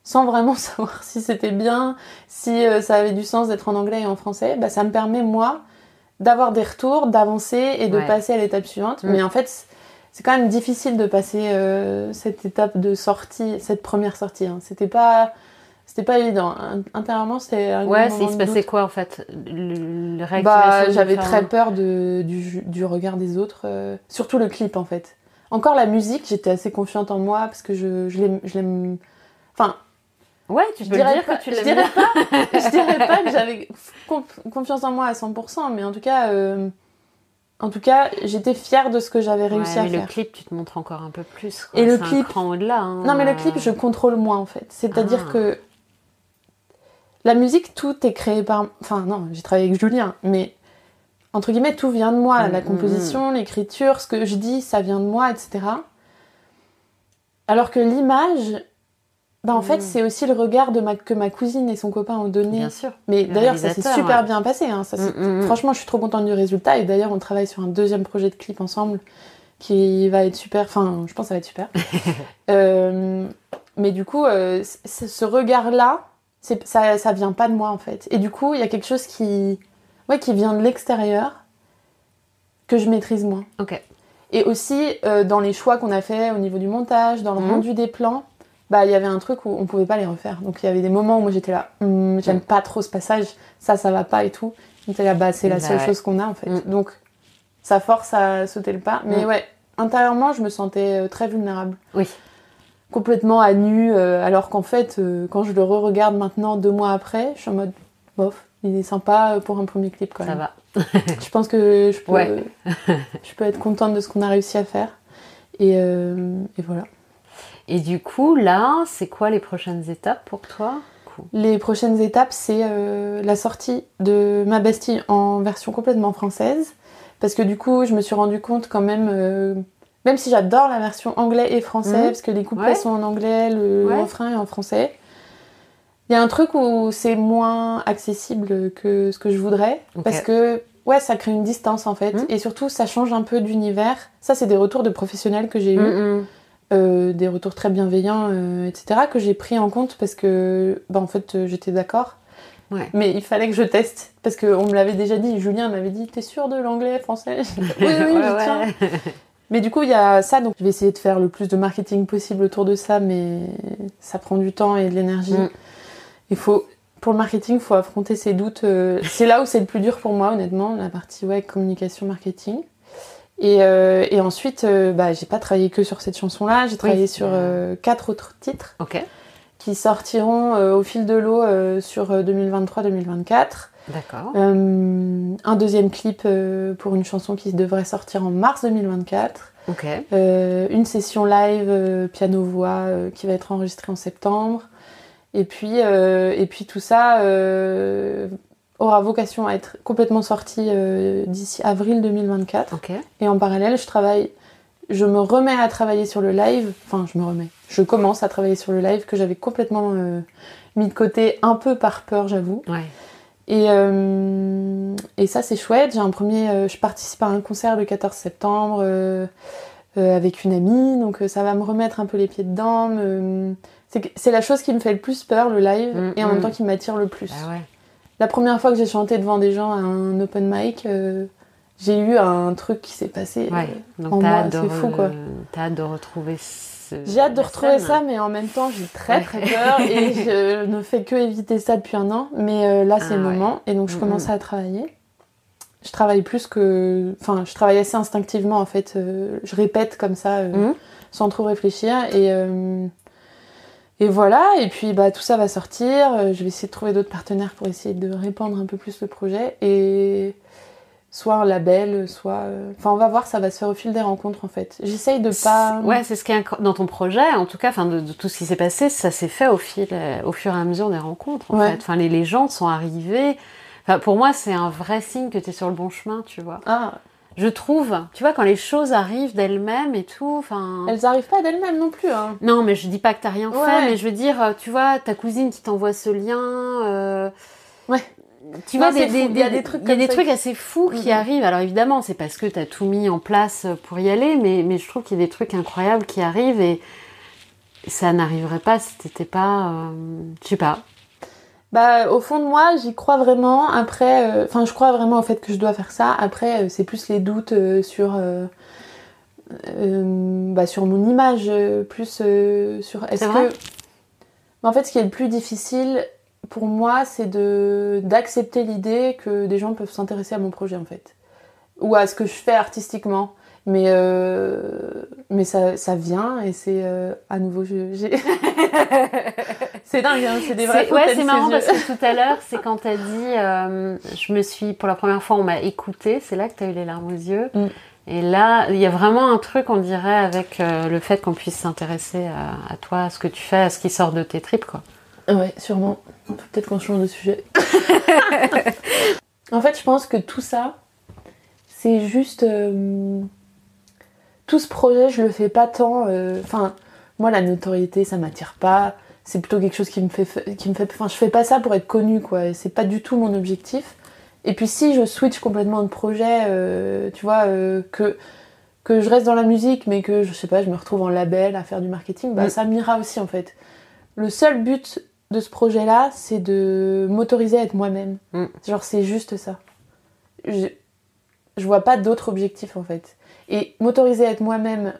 sans vraiment savoir si c'était bien, si ça avait du sens d'être en anglais et en français, ça me permet, moi, d'avoir des retours, d'avancer et de passer à l'étape suivante. Mais en fait, c'est quand même difficile de passer cette étape de sortie, cette première sortie. C'était pas évident. Intérieurement, c'était un moment il se passait quoi en fait le réactivation j'avais très peur du regard des autres. Surtout le clip en fait. Encore la musique, j'étais assez confiante en moi parce que je l'aime. Enfin. Ouais, tu peux dire que tu l'aimes bien. Je dirais pas que j'avais confiance en moi à 100%, mais en tout cas, j'étais fière de ce que j'avais réussi à faire. Le clip, tu te montres encore un peu plus. Et le clip, un cran au-delà. Non, mais le clip, je contrôle moins en fait. C'est-à-dire que la musique, tout est créé par... Enfin, non, j'ai travaillé avec Julien, mais entre guillemets, tout vient de moi. La composition, l'écriture, ce que je dis, ça vient de moi, etc. Alors que l'image, en fait, c'est aussi le regard que ma cousine et son copain ont donné. Bien sûr. Mais d'ailleurs, ça s'est super bien passé. Franchement, je suis trop contente du résultat. Et d'ailleurs, on travaille sur un 2e projet de clip ensemble qui va être super. Enfin, je pense que ça va être super. Mais du coup, ce regard-là, ça vient pas de moi, en fait. Et du coup, il y a quelque chose qui vient de l'extérieur que je maîtrise moins. Ok. Et aussi, dans les choix qu'on a fait au niveau du montage, dans le rendu des plans, il y avait un truc où on pouvait pas les refaire. Donc il y avait des moments où moi j'étais là, j'aime pas trop ce passage, ça va pas et tout. Donc là, c'est la seule chose qu'on a en fait. Donc ça force à sauter le pas. Mais ouais, intérieurement, je me sentais très vulnérable. Oui. Complètement à nu, alors qu'en fait, quand je le re-regarde maintenant, 2 mois après, je suis en mode, bof, il est sympa pour un premier clip quand même. Ça va. Je pense que je peux être contente de ce qu'on a réussi à faire. Et voilà. Et du coup, là, c'est quoi les prochaines étapes pour toi ? Les prochaines étapes, c'est la sortie de Ma Bestie en version complètement française. Parce que du coup, je me suis rendu compte quand même... même si j'adore la version anglais et français, parce que les couplets sont en anglais, le refrain est en français, il y a un truc où c'est moins accessible que ce que je voudrais. Parce que, ça crée une distance en fait. Et surtout, ça change un peu d'univers. Ça, c'est des retours de professionnels que j'ai eus. Des retours très bienveillants, etc., que j'ai pris en compte parce que, en fait, j'étais d'accord. Ouais. Mais il fallait que je teste. Parce qu'on me l'avait déjà dit. Julien m'avait dit, t'es sûre de l'anglais, français ? Oui, j'y tiens. Mais du coup, il y a ça, donc je vais essayer de faire le plus de marketing possible autour de ça, mais ça prend du temps et de l'énergie. Pour le marketing, il faut affronter ses doutes. C'est là où c'est le plus dur pour moi, honnêtement, la partie communication, marketing. Et ensuite, j'ai pas travaillé que sur cette chanson-là, j'ai travaillé sur 4 autres titres qui sortiront au fil de l'eau sur 2023-2024. D'accord. Un deuxième clip pour une chanson qui devrait sortir en mars 2024. Une session live piano-voix qui va être enregistrée en septembre. Et puis tout ça aura vocation à être complètement sorti d'ici avril 2024. Et en parallèle, je me remets à travailler sur le live. Enfin, je commence à travailler sur le live que j'avais complètement mis de côté, un peu par peur, j'avoue. Et ça, c'est chouette. Je participe à un concert le 14 septembre avec une amie, donc ça va me remettre un peu les pieds dedans. C'est la chose qui me fait le plus peur, le live, et en même temps qui m'attire le plus. La première fois que j'ai chanté devant des gens à un open mic, j'ai eu un truc qui s'est passé donc en moi, c'est fou quoi. T'as hâte de retrouver J'ai hâte de retrouver ça, mais en même temps j'ai très peur et je ne fais que éviter ça depuis un an. Mais là c'est le moment et donc je commence à travailler. Je travaille je travaille assez instinctivement en fait. Je répète comme ça sans trop réfléchir et voilà. Et puis tout ça va sortir. Je vais essayer de trouver d'autres partenaires pour essayer de répandre un peu plus le projet et soit un label, soit... on va voir, ça va se faire au fil des rencontres, en fait. J'essaye de pas... c'est ce qui est dans ton projet, en tout cas, de tout ce qui s'est passé, ça s'est fait au fur et à mesure des rencontres, en fait. Les gens sont arrivés... pour moi, c'est un vrai signe que tu es sur le bon chemin, tu vois. Je trouve, tu vois, quand les choses arrivent d'elles-mêmes et tout, Elles arrivent pas d'elles-mêmes non plus, hein. Non, mais je dis pas que t'as rien fait, mais je veux dire, tu vois, ta cousine qui t'envoie ce lien... Tu vois, il y a des trucs assez fous qui arrivent. Alors évidemment, c'est parce que t'as tout mis en place pour y aller, mais je trouve qu'il y a des trucs incroyables qui arrivent et ça n'arriverait pas si t'étais pas... je sais pas. Au fond de moi, j'y crois vraiment. Après, je crois vraiment au fait que je dois faire ça. Après, c'est plus les doutes sur mon image, plus sur... C'est vrai ? En fait, ce qui est le plus difficile... Pour moi, c'est d'accepter l'idée que des gens peuvent s'intéresser à mon projet, en fait. Ou à ce que je fais artistiquement. Mais ça vient et c'est... à nouveau, c'est dingue, hein, c'est des vrais fautes. C'est marrant parce que tout à l'heure, c'est quand t'as dit... pour la première fois, on m'a écouté. C'est là que t'as eu les larmes aux yeux. Et là, il y a vraiment un truc, on dirait, avec le fait qu'on puisse s'intéresser à toi, à ce que tu fais, à ce qui sort de tes tripes, quoi. Ouais, sûrement. Peut-être qu'on change de sujet. En fait, je pense que tout ça, c'est juste... tout ce projet, je le fais pas tant... moi, la notoriété, ça m'attire pas. C'est plutôt quelque chose qui me fait... je fais pas ça pour être connue, quoi. Et c'est pas du tout mon objectif. Et puis, si je switch complètement de projet, tu vois, que je reste dans la musique, mais que, je sais pas, je me retrouve en label à faire du marketing, ça m'ira aussi, en fait. Le seul but de ce projet-là, c'est de m'autoriser à être moi-même. Genre, c'est juste ça. je vois pas d'autres objectifs en fait. Et m'autoriser à être moi-même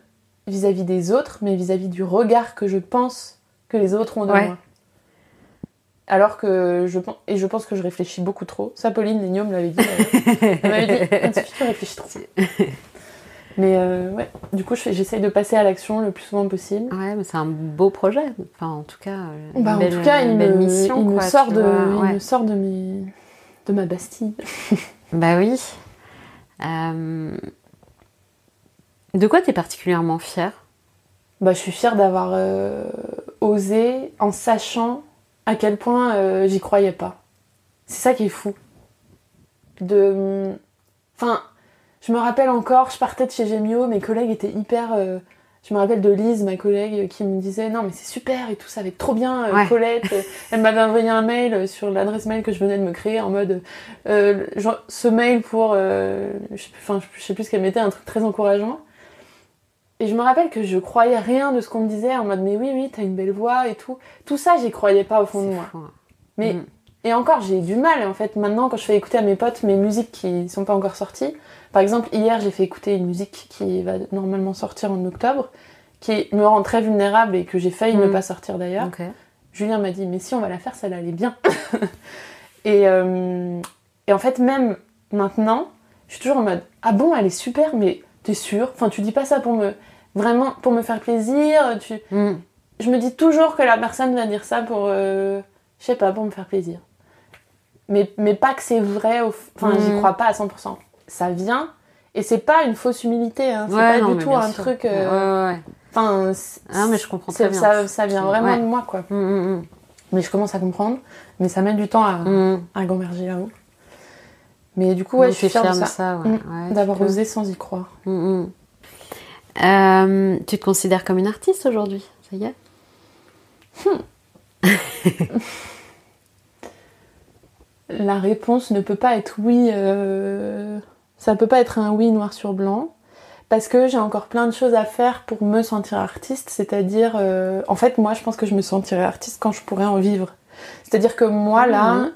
vis-à-vis des autres, mais vis-à-vis du regard que je pense que les autres ont de moi. Alors que je pense que je réfléchis beaucoup trop. Ça, Pauline Léniaud me l'avait dit. Elle m'avait dit, Anne-Sophie, tu réfléchis trop. Mais ouais, du coup, j'essaye de passer à l'action le plus souvent possible. Ouais, mais c'est un beau projet. Enfin, en tout cas, il me sort de ma Bastille. Bah oui. De quoi t'es particulièrement fière ? Bah, je suis fière d'avoir osé en sachant à quel point j'y croyais pas. C'est ça qui est fou. Enfin, je me rappelle encore, je partais de chez Gemio, mes collègues étaient hyper... je me rappelle de Lise, ma collègue, qui me disait « Non, mais c'est super et tout, ça va être trop bien, Colette. » Elle m'avait envoyé un mail sur l'adresse mail que je venais de me créer en mode genre, ce mail pour... je sais plus ce qu'elle mettait, un truc très encourageant. Et je me rappelle que je croyais rien de ce qu'on me disait, en mode « Mais oui, t'as une belle voix et tout. » Tout ça, j'y croyais pas au fond de moi. Fou. Mais... Et encore, j'ai du mal, en fait, maintenant, quand je fais écouter à mes potes mes musiques qui sont pas encore sorties. Par exemple, hier, j'ai fait écouter une musique qui va normalement sortir en octobre, qui me rend très vulnérable et que j'ai failli ne pas sortir d'ailleurs. Okay. Julien m'a dit, mais si on va la faire, ça allait bien. et en fait, même maintenant, je suis toujours en mode, ah bon, elle est super, mais t'es sûre ? Enfin, tu dis pas ça pour me faire plaisir. Je me dis toujours que la personne va dire ça pour, je sais pas, pour me faire plaisir. Mais pas que c'est vrai, j'y crois pas à 100%. Ça vient, et c'est pas une fausse humilité, hein. C'est pas du tout un truc... Enfin, mais je comprends très bien. Ça vient vraiment de moi, quoi. Mais je commence à comprendre, mais ça met du temps à gamberger là-haut. Mais du coup, je suis fière de ça, d'avoir osé sans y croire. Tu te considères comme une artiste aujourd'hui, ça y est ? La réponse ne peut pas être oui. Ça peut pas être un oui noir sur blanc. Parce que j'ai encore plein de choses à faire pour me sentir artiste. C'est-à-dire... en fait, moi, je pense que je me sentirai artiste quand je pourrai en vivre. C'est-à-dire que moi, là,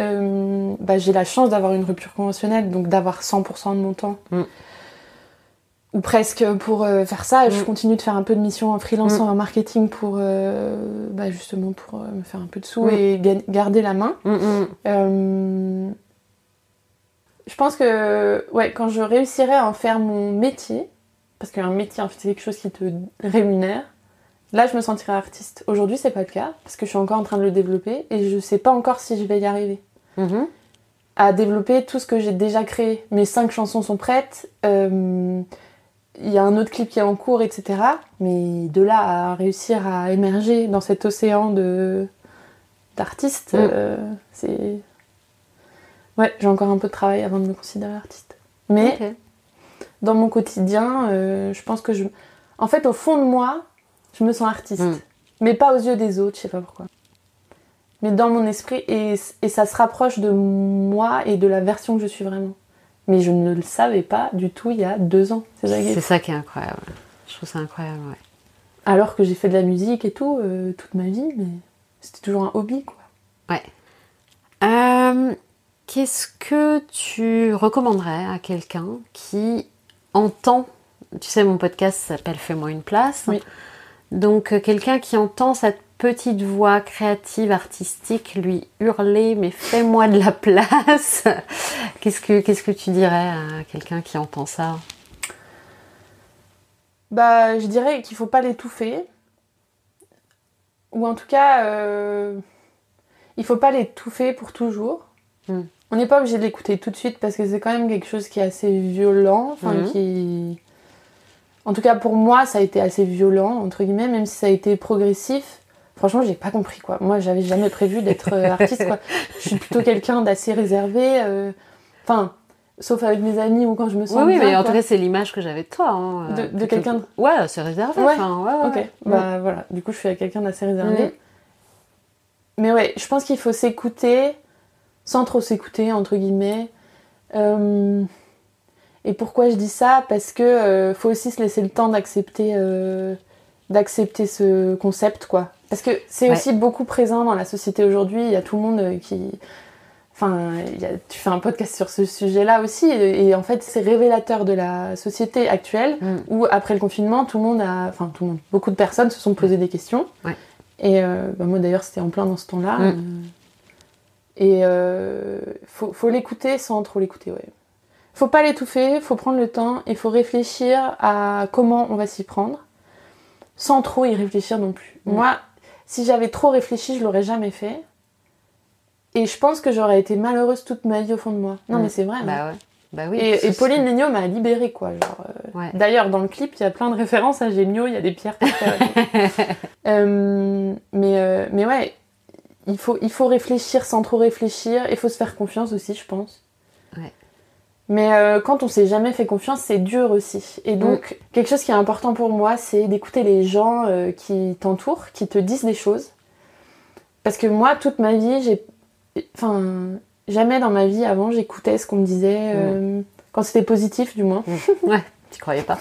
j'ai la chance d'avoir une rupture conventionnelle. Donc d'avoir 100% de mon temps. Ou presque pour faire ça. Je continue de faire un peu de missions en freelance en marketing pour justement pour me faire un peu de sous et garder la main. Je pense que quand je réussirai à en faire mon métier, parce qu'un métier en fait, c'est quelque chose qui te rémunère, là je me sentirai artiste. Aujourd'hui c'est pas le cas parce que je suis encore en train de le développer et je sais pas encore si je vais y arriver. À développer tout ce que j'ai déjà créé. Mes 5 chansons sont prêtes. Il y a un autre clip qui est en cours, etc. Mais de là à réussir à émerger dans cet océan d'artistes, c'est... Ouais, j'ai encore un peu de travail avant de me considérer artiste. Mais dans mon quotidien, je pense que en fait, au fond de moi, je me sens artiste. Mais pas aux yeux des autres, je sais pas pourquoi. Mais dans mon esprit, et ça se rapproche de moi et de la version que je suis vraiment. Mais je ne le savais pas du tout il y a 2 ans. C'est ça qui est incroyable. Je trouve ça incroyable, Alors que j'ai fait de la musique et tout, toute ma vie, mais c'était toujours un hobby, quoi. Qu'est-ce que tu recommanderais à quelqu'un qui entend... Tu sais, mon podcast s'appelle « Fais-moi une place ». Oui. Donc, quelqu'un qui entend cette petite voix créative, artistique, lui hurler « Mais fais-moi de la place !» Qu'est-ce que tu dirais à quelqu'un qui entend ça ? Je dirais qu'il faut pas l'étouffer. Ou en tout cas, il faut pas l'étouffer pour toujours. On n'est pas obligé de l'écouter tout de suite parce que c'est quand même quelque chose qui est assez violent. En tout cas, pour moi, ça a été assez violent, entre guillemets, même si ça a été progressif. Franchement, j'ai pas compris, quoi. Moi, j'avais jamais prévu d'être artiste, quoi. Je suis plutôt quelqu'un d'assez réservé. Sauf avec mes amis ou quand je me sens bien. Oui, mais en tout cas, c'est l'image que j'avais de toi. Hein, de quelqu'un... Ouais, c'est réservé. Ok. Voilà. Du coup, je suis quelqu'un d'assez réservé. Mais ouais, je pense qu'il faut s'écouter sans trop s'écouter, entre guillemets. Et pourquoi je dis ça ? Parce que faut aussi se laisser le temps d'accepter ce concept, quoi. Parce que c'est aussi beaucoup présent dans la société aujourd'hui. Il y a tout le monde qui... Enfin, tu fais un podcast sur ce sujet-là aussi, et en fait, c'est révélateur de la société actuelle, où après le confinement, beaucoup de personnes se sont posées des questions. Ouais. Et moi d'ailleurs, c'était en plein dans ce temps-là. Et faut l'écouter sans trop l'écouter, ouais. Faut pas l'étouffer, faut prendre le temps, et faut réfléchir à comment on va s'y prendre, sans trop y réfléchir non plus. Moi, si j'avais trop réfléchi, je l'aurais jamais fait. Et je pense que j'aurais été malheureuse toute ma vie au fond de moi. Non, mais c'est vrai. Bah, ouais. Bah oui. Et Pauline Léniaud m'a libérée, quoi. Ouais. D'ailleurs, dans le clip, il y a plein de références à Géniaud, il y a des pierres par terre. Mais ouais, il faut réfléchir sans trop réfléchir. Il faut se faire confiance aussi, je pense. Ouais. Mais quand on s'est jamais fait confiance, c'est dur aussi. Et donc, quelque chose qui est important pour moi, c'est d'écouter les gens qui t'entourent, qui te disent des choses. Parce que moi, toute ma vie, jamais dans ma vie avant, j'écoutais ce qu'on me disait, quand c'était positif, du moins. Ouais, tu croyais pas.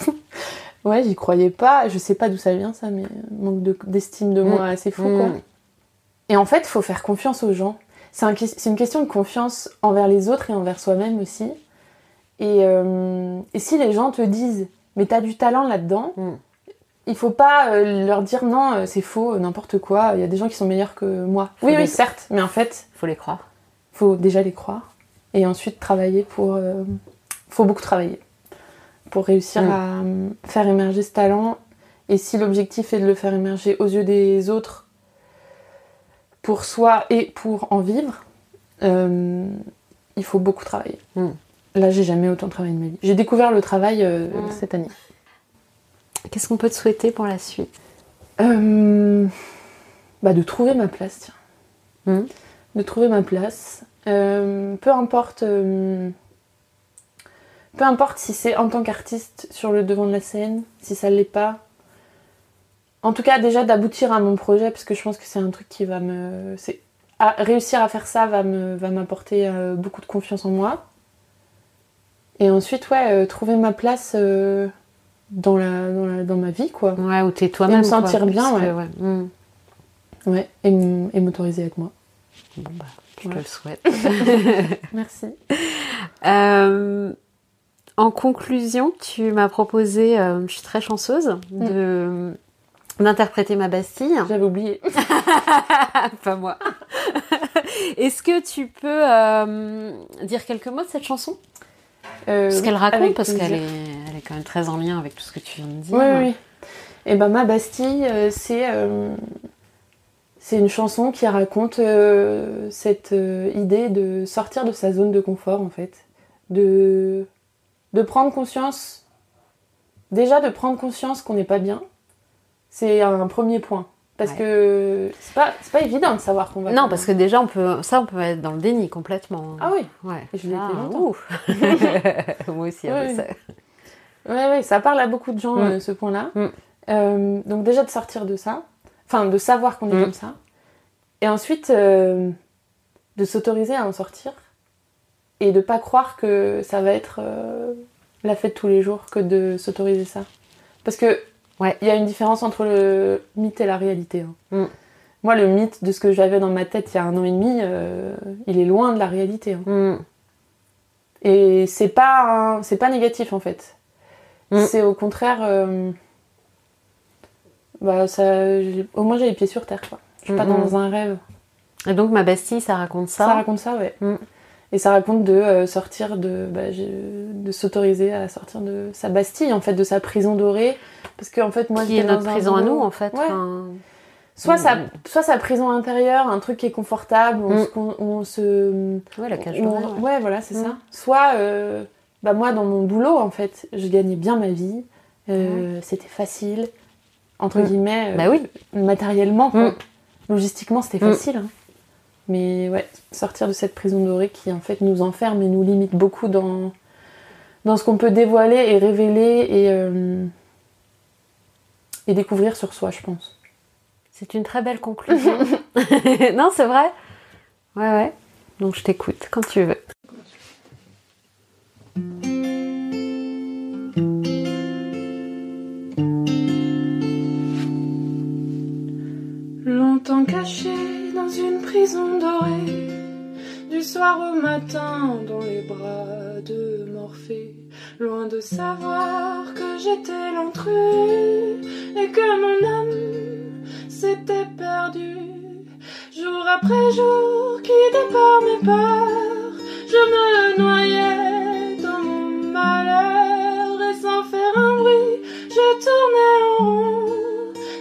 Ouais, j'y croyais pas. Je sais pas d'où ça vient, ça, mais manque d'estime de moi assez fou, quoi. Et en fait, il faut faire confiance aux gens. C'est une question de confiance envers les autres et envers soi-même aussi. Et si les gens te disent « mais t'as du talent là-dedans », il faut pas leur dire « non, c'est faux, n'importe quoi, il y a des gens qui sont meilleurs que moi ». Oui, certes, mais en fait... Faut les croire. Faut déjà les croire. Et ensuite travailler pour... faut beaucoup travailler pour réussir à faire émerger ce talent. Et si l'objectif est de le faire émerger aux yeux des autres, pour soi et pour en vivre, il faut beaucoup travailler. Là, j'ai jamais autant travaillé de ma vie. J'ai découvert le travail cette année. Qu'est-ce qu'on peut te souhaiter pour la suite ? De trouver ma place, tiens. De trouver ma place. Peu importe si c'est en tant qu'artiste sur le devant de la scène, si ça l'est pas. En tout cas, déjà d'aboutir à mon projet, parce que je pense que c'est un truc qui va réussir à faire ça va m'apporter beaucoup de confiance en moi. Et ensuite, trouver ma place dans ma vie, quoi. Ouais, où t'es toi-même. Et me sentir bien, et m'autoriser avec moi. Bon, je te le souhaite. Merci. En conclusion, tu m'as proposé, je suis très chanceuse, d'interpréter Ma Bastille. J'avais oublié. Pas moi. Est-ce que tu peux dire quelques mots de cette chanson ? Ce qu'elle raconte, parce qu'elle est quand même très en lien avec tout ce que tu viens de dire. Oui. Et Ma Bastille, c'est une chanson qui raconte cette idée de sortir de sa zone de confort, en fait. De prendre conscience... Déjà, de prendre conscience qu'on n'est pas bien, c'est un premier point. Parce que c'est pas évident de savoir qu'on va Non, parce que déjà, on peut être dans le déni complètement. Ah oui. Ouais. Et je l'ai été longtemps. Moi aussi, avec ça. Ouais, ça parle à beaucoup de gens, ce point-là. Donc déjà, de sortir de ça. Enfin, de savoir qu'on est comme ça. Et ensuite, de s'autoriser à en sortir. Et de pas croire que ça va être la fête tous les jours que de s'autoriser ça. Parce que il y a une différence entre le mythe et la réalité. Moi, le mythe de ce que j'avais dans ma tête il y a 1 an et demi, il est loin de la réalité. Et c'est pas négatif, en fait. C'est au contraire... au moins, j'ai les pieds sur terre, quoi. Je suis pas dans un rêve. Et donc, Ma Bastille, ça raconte ça ? Ça raconte ça, ouais. Et ça raconte de sortir de s'autoriser à sortir de sa Bastille, en fait, de sa prison dorée. Parce que, en fait, moi, qui est notre prison à nous, en fait. Ouais. Soit sa prison intérieure, un truc qui est confortable, où on se... Ouais, la cage horaire. Ouais, voilà, c'est ça. Soit, moi, dans mon boulot, en fait, je gagnais bien ma vie. C'était facile, entre guillemets, matériellement, quoi. Logistiquement, c'était facile. Mais sortir de cette prison dorée qui, en fait, nous enferme et nous limite beaucoup dans ce qu'on peut dévoiler et révéler et découvrir sur soi, je pense. C'est une très belle conclusion. Non, c'est vrai. Ouais. Donc, je t'écoute quand tu veux. Longtemps caché dans une prison dorée, du soir au matin dans les bras de Morphée, loin de savoir que j'étais l'intrus et que mon âme s'était perdue. Jour après jour, guidée par mes peurs, je me noyais dans mon malheur et sans faire un bruit, je tournais en rond,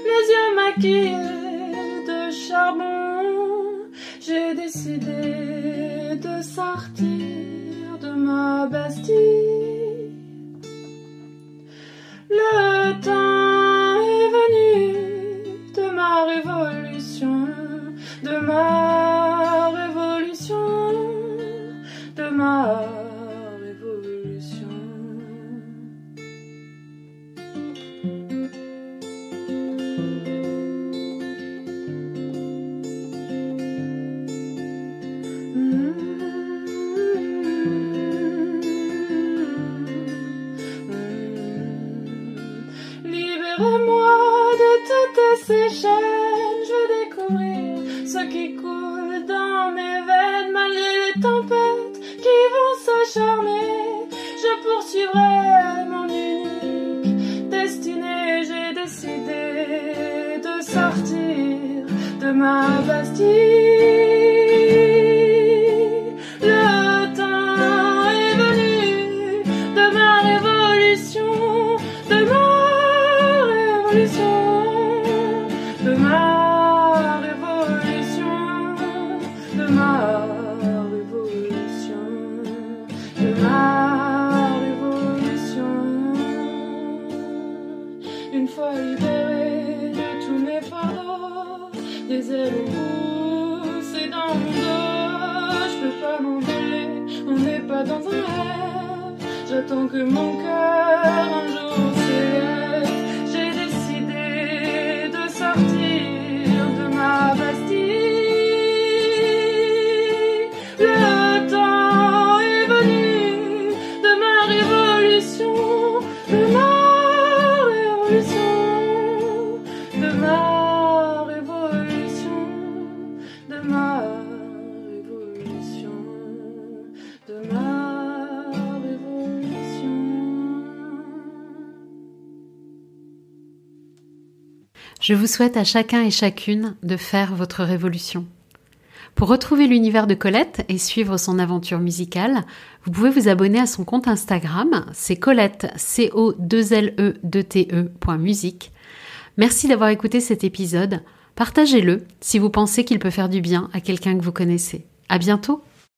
les yeux maquillés de charbon. J'ai décidé de sortir de ma Bastille. Le temps est venu de ma révolution, de ma révolution, de ma révolution. Libérez-moi de toutes ces chaînes, je veux découvrir ce qui coule dans mes veines, malgré les tempêtes qui vont s'acharner. Je poursuivrai mon unique destinée. J'ai décidé de sortir de ma Bastille. Le temps est venu de ma révolution, de ma révolution, de ma révolution, de ma révolution, de ma révolution. Une fois libérée de tous mes fardeaux, des ailes ont poussé dans mon dos. Je peux pas m'envoler, on n'est pas dans un rêve. J'attends que mon cœur un jour s'élève. J'ai décidé de sortir de ma Bastille. Le temps est venu de ma révolution, de ma révolution, de ma révolution, de ma révolution, de ma révolution. Je vous souhaite à chacun et chacune de faire votre révolution. Pour retrouver l'univers de Colette et suivre son aventure musicale, vous pouvez vous abonner à son compte Instagram, c'est Colette, COLE2TE.musique. Merci d'avoir écouté cet épisode. Partagez-le si vous pensez qu'il peut faire du bien à quelqu'un que vous connaissez. À bientôt!